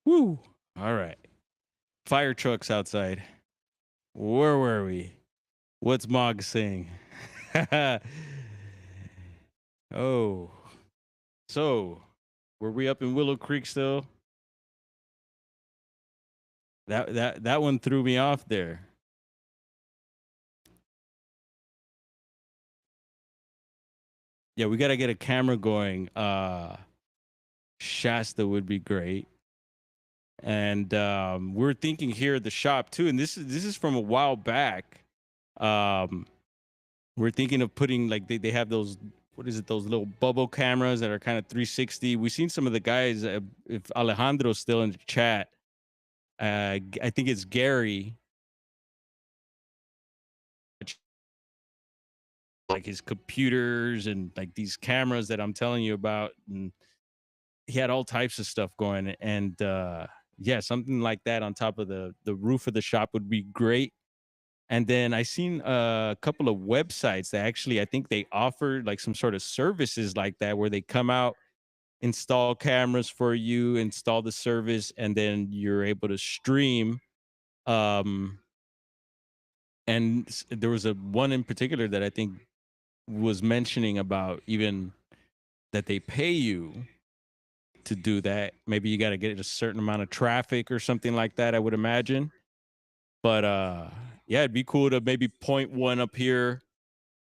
Woo. All right. Fire trucks outside. Where were we? What's Mog saying? Oh. So, were we up in Willow Creek still? That one threw me off there. Yeah, we got to get a camera going. Shasta would be great. And we're thinking here at the shop too, and this is from a while back. We're thinking of putting, like, they have those, what is it, those little bubble cameras that are kind of 360. We've seen some of the guys, if Alejandro's still in the chat, I think it's Gary, like his computers and like these cameras that I'm telling you about, and he had all types of stuff going. And yeah, something like that on top of the roof of the shop would be great. And then I seen a couple of websites that actually, I think they offer like some sort of services like that, where they come out, install cameras for you, install the service, and then you're able to stream. Um, and there was a one in particular that I think was mentioning about even that they pay you to do that. Maybe you got to get a certain amount of traffic or something like that, I would imagine. But yeah, it'd be cool to maybe point one up here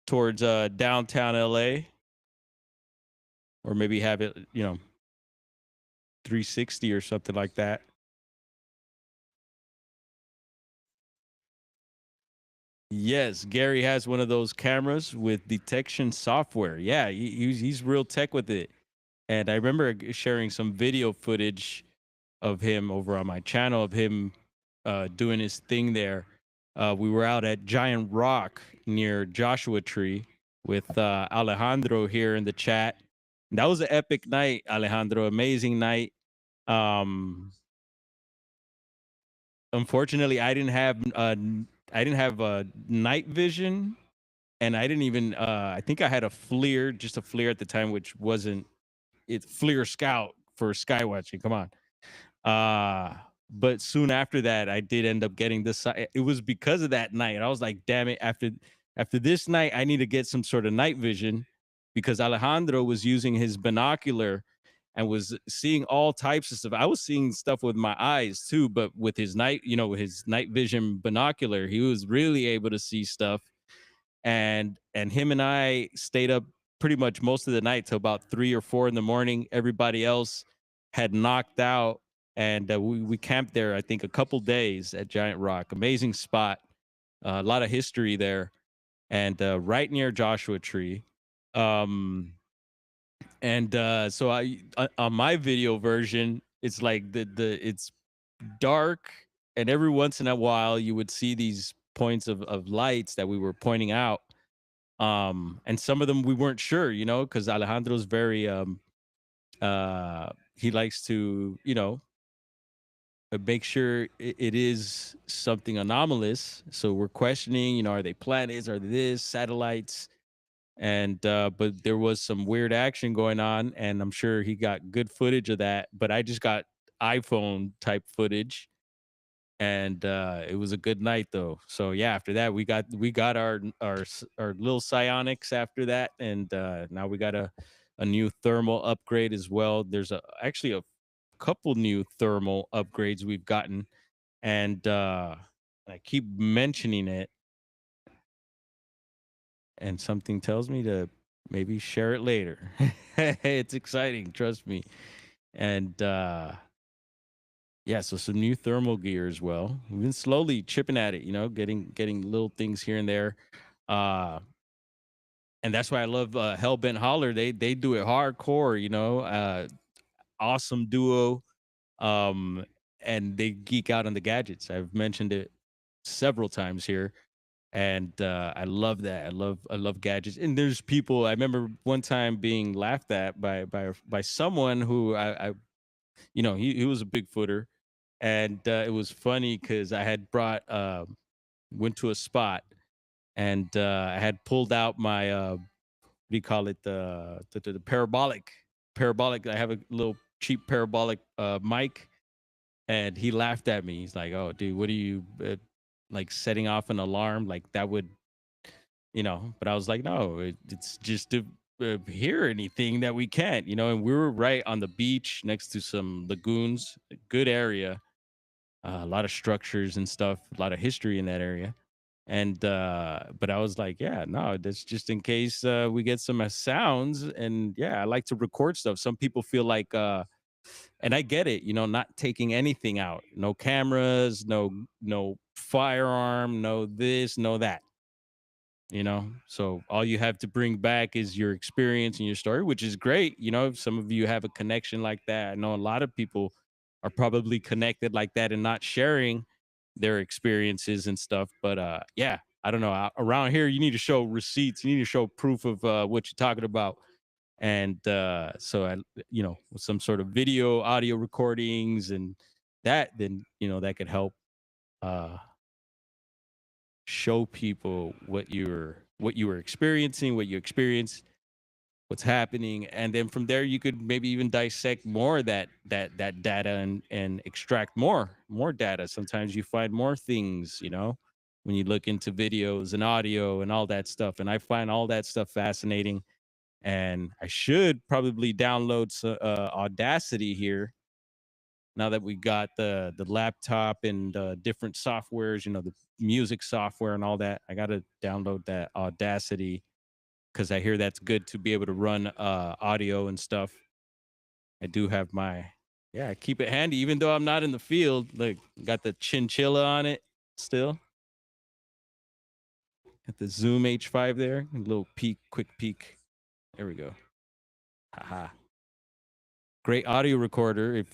towards downtown LA, or maybe have it, 360 or something like that. Yes, Gary has one of those cameras with detection software. Yeah, he's real tech with it. And I remember sharing some video footage of him over on my channel, of him doing his thing there. We were out at Giant Rock near Joshua Tree with Alejandro here in the chat. And that was an epic night, Alejandro. Amazing night. Unfortunately, I didn't have night vision, and I didn't even I think I had a FLIR, just a FLIR at the time, which wasn't it FLIR Scout for sky watching. Come on. But soon after that, I did end up getting this. It was because of that night. I was like, damn it, after this night, I need to get some sort of night vision, because Alejandro was using his binocular and was seeing all types of stuff. I was seeing stuff with my eyes too, but with his with his night vision binocular, he was really able to see stuff. And him and I stayed up pretty much most of the night till about 3 or 4 in the morning. Everybody else had knocked out, and we camped there, I think, a couple days at Giant Rock. Amazing spot, a lot of history there, and right near Joshua Tree. And so on my video version, it's like it's dark, and every once in a while you would see these points of lights that we were pointing out. And some of them we weren't sure, because Alejandro's very he likes to, make sure it is something anomalous. So we're questioning, are they planets, are they this, satellites? And but there was some weird action going on, and I'm sure he got good footage of that, but I just got iPhone type footage. And it was a good night though. So yeah, after that we got our little psionics after that. And now we got a new thermal upgrade as well. There's actually a couple new thermal upgrades we've gotten, and I keep mentioning it, and something tells me to maybe share it later. It's exciting, trust me. And yeah, so some new thermal gear as well. We've been slowly chipping at it, getting little things here and there. And that's why I love Hellbent Holler. They do it hardcore, awesome duo. And they geek out on the gadgets. I've mentioned it several times here. And I love that. I love gadgets. And there's people, I remember one time being laughed at by someone who I he was a Bigfooter. And it was funny because I had went to a spot, and I had pulled out my what do you call it, the parabolic. I have a little cheap parabolic mic, And he laughed at me. He's like, "Oh, dude, what are you like setting off an alarm? Like that would, you know?" But I was like, "No, it's just to hear anything that we can't, you know." And we were right on the beach next to some lagoons, a good area, a lot of structures and stuff, a lot of history in that area. And but I was like, yeah, no, that's just in case we get some sounds. And yeah, I like to record stuff. Some people feel like and I get it, you know, not taking anything out, no cameras, no firearm, no this, no that, you know. So all you have to bring back is your experience and your story, which is great. You know, if some of you have a connection like that, I know a lot of people are probably connected like that and not sharing their experiences and stuff. But yeah, I don't know, around here you need to show receipts, you need to show proof of what you're talking about. And so I, you know, with some sort of video audio recordings and that, then you know that could help uh show people what you were experiencing, what you experienced, what's happening. And then from there you could maybe even dissect more of that data and extract more data. Sometimes you find more things, you know, when you look into videos and audio and all that stuff. And I find all that stuff fascinating. And I should probably download Audacity here now that we got the laptop and different softwares, you know, the music software and all that. I got to download that Audacity because I hear that's good to be able to run audio and stuff. I do have my, yeah, I keep it handy even though I'm not in the field. Look, got the chinchilla on it still. Got the Zoom H5 there, a little peek, quick peek. There we go. Haha. Great audio recorder. If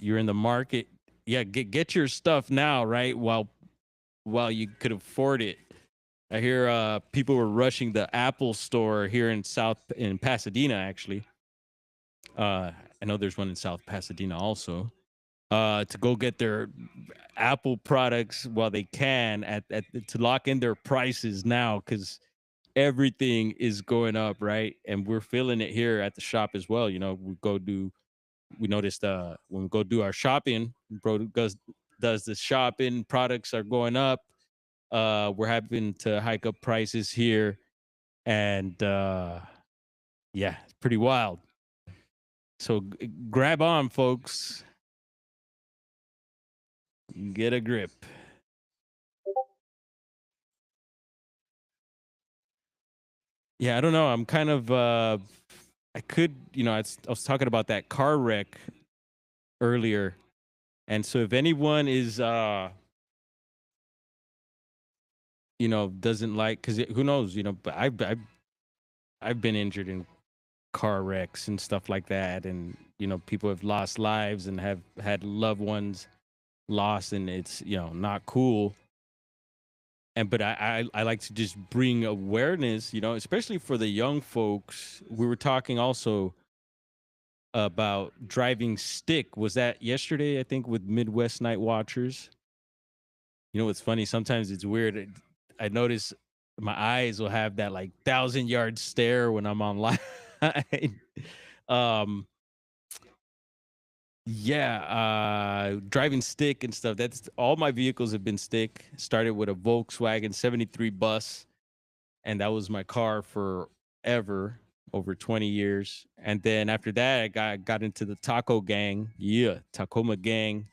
you're in the market, yeah, get your stuff now, right? While you could afford it. I hear people were rushing the Apple store here in Pasadena, actually. I know there's one in South Pasadena also. To go get their Apple products while they can at to lock in their prices now because everything is going up, right? And we're feeling it here at the shop as well. You know, we noticed when we go do our shopping, bro does the shopping, products are going up. We're having to hike up prices here, and yeah, it's pretty wild. So grab on, folks. Get a grip. Yeah, I don't know. I'm kind of I could, you know, I was talking about that car wreck earlier. And so if anyone is you know, doesn't like cuz who knows, you know, but I've been injured in car wrecks and stuff like that, and you know, people have lost lives and have had loved ones lost, and it's, you know, not cool. And but I like to just bring awareness, you know, especially for the young folks. We were talking also about driving stick. Was that yesterday? I think with Midwest Night Watchers. You know what's funny? Sometimes it's weird. I notice my eyes will have that like 1,000 yard stare when I'm online. um, yeah, driving stick and stuff. That's all my vehicles have been stick. Started with a Volkswagen 73 bus, and that was my car forever, over 20 years. And then after that, I got into the taco gang. Yeah, Tacoma gang,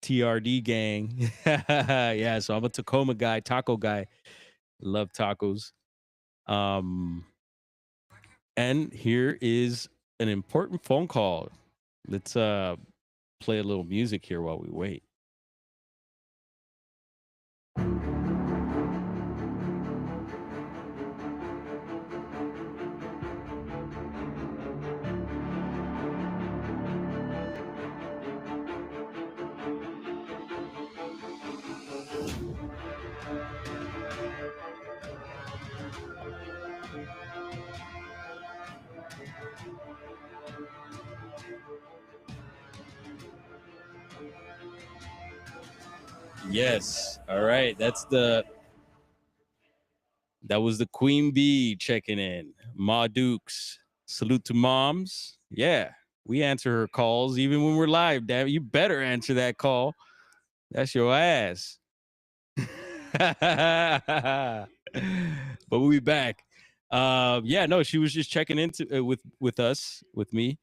TRD gang. Yeah, so I'm a Tacoma guy, taco guy. Love tacos. Um, and here is an important phone call. Let's play a little music here while we wait. Yes. All right. That was the Queen Bee checking in. Ma Dukes. Salute to moms. Yeah. We answer her calls even when we're live. Damn, you better answer that call. That's your ass. But we'll be back. Yeah, no, she was just checking into with us, with me.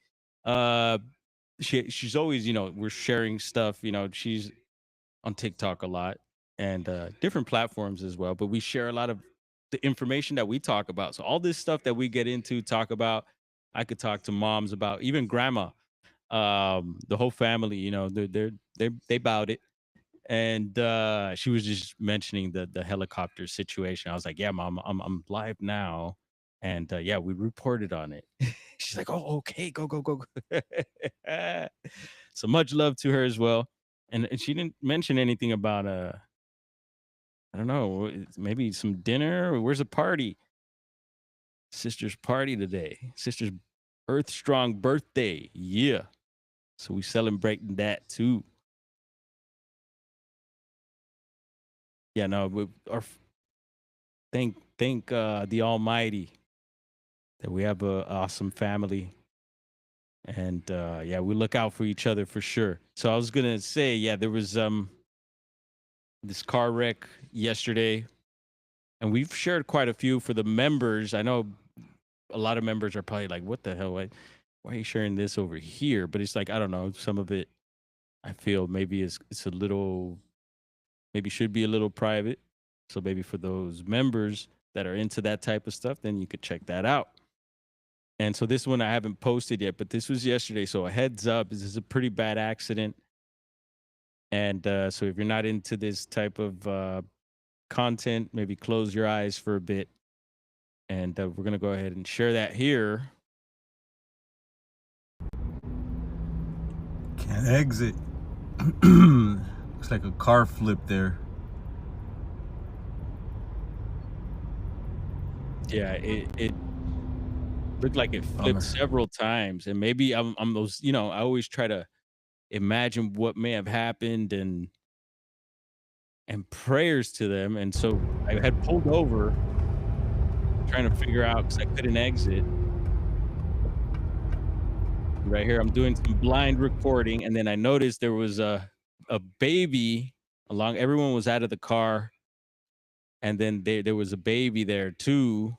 She's always, we're sharing stuff. She's on TikTok a lot and different platforms as well. But we share a lot of the information that we talk about. So all this stuff that we get into, talk about, I could talk to moms about, even grandma, the whole family. They about it. And she was just mentioning the helicopter situation. I was like, "Yeah, mom, I'm live now." And yeah, we reported on it. She's like, "Oh, okay, go, go, go." So much love to her as well. And she didn't mention anything about I don't know, maybe some dinner, or where's a party? Sister's party today. Sister's Earth Strong birthday. Yeah. So we celebrating that too. Yeah, no, our thank the Almighty that we have a awesome family. And yeah, we look out for each other for sure. So I was gonna say, yeah, there was this car wreck yesterday, and we've shared quite a few for the members. I know a lot of members are probably like, "What the hell? Why are you sharing this over here?" But it's like, I don't know. Some of it, I feel maybe it's a little, maybe should be a little private. So maybe for those members that are into that type of stuff, then you could check that out. And so this one I haven't posted yet, but this was yesterday. So a heads up, this is a pretty bad accident. And so if you're not into this type of content, maybe close your eyes for a bit. And we're going to go ahead and share that here. Can't exit. Looks like a car flipped there. Yeah, it looked like it flipped Bummer. several times. And maybe I'm those, I always try to imagine what may have happened and prayers to them. And so I had pulled over trying to figure out, because I couldn't exit. Right here, I'm doing some blind recording, and then I noticed there was a baby along. Everyone was out of the car, and then there was a baby there too,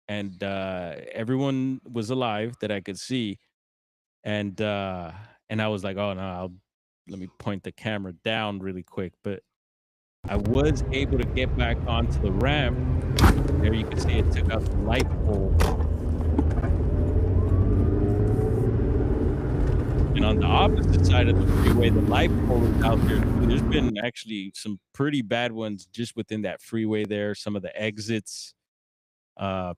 and everyone was alive that I could see. And I was like, "Oh no, let me point the camera down really quick." But I was able to get back onto the ramp. There you can see it took out the light pole. And on the opposite side of the freeway, the light pole is out there too. There's been actually some pretty bad ones just within that freeway there. Some of the exits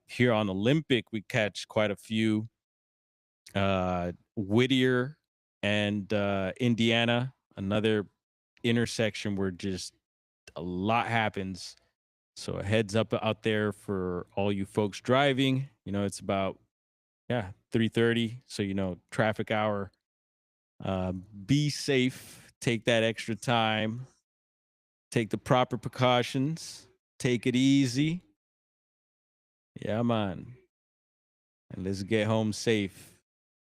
here on Olympic, we catch quite a few. Whittier and Indiana, another intersection where just a lot happens. So a heads up out there for all you folks driving. It's about 3:30. So traffic hour. Be safe. Take that extra time. Take the proper precautions. Take it easy. Yeah, man. And let's get home safe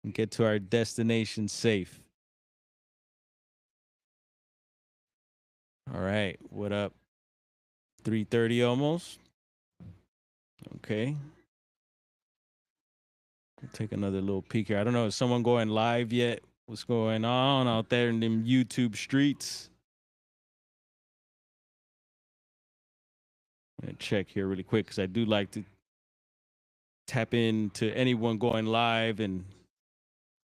and get to our destination safe. All right. What up? 3:30 almost. Okay. We'll take another little peek here. I don't know. Is someone going live yet? What's going on out there in them YouTube streets? I'm going to check here really quick because I do like to tap into anyone going live and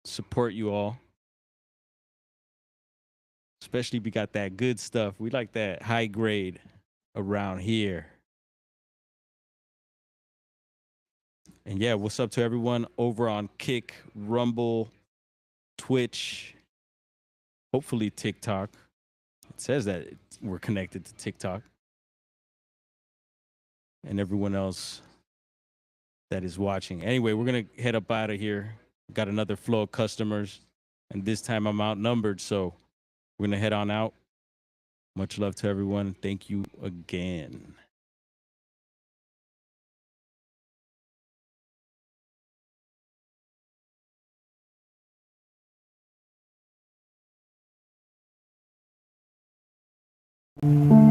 support you all. Especially if we got that good stuff. We like that high grade around here. And yeah, what's up to everyone over on Kick, Rumble, Twitch, hopefully TikTok. It says that we're connected to TikTok. And everyone else that is watching. Anyway, we're going to head up out of here. Got another flow of customers. And this time I'm outnumbered. So we're going to head on out. Much love to everyone. Thank you again. Bye.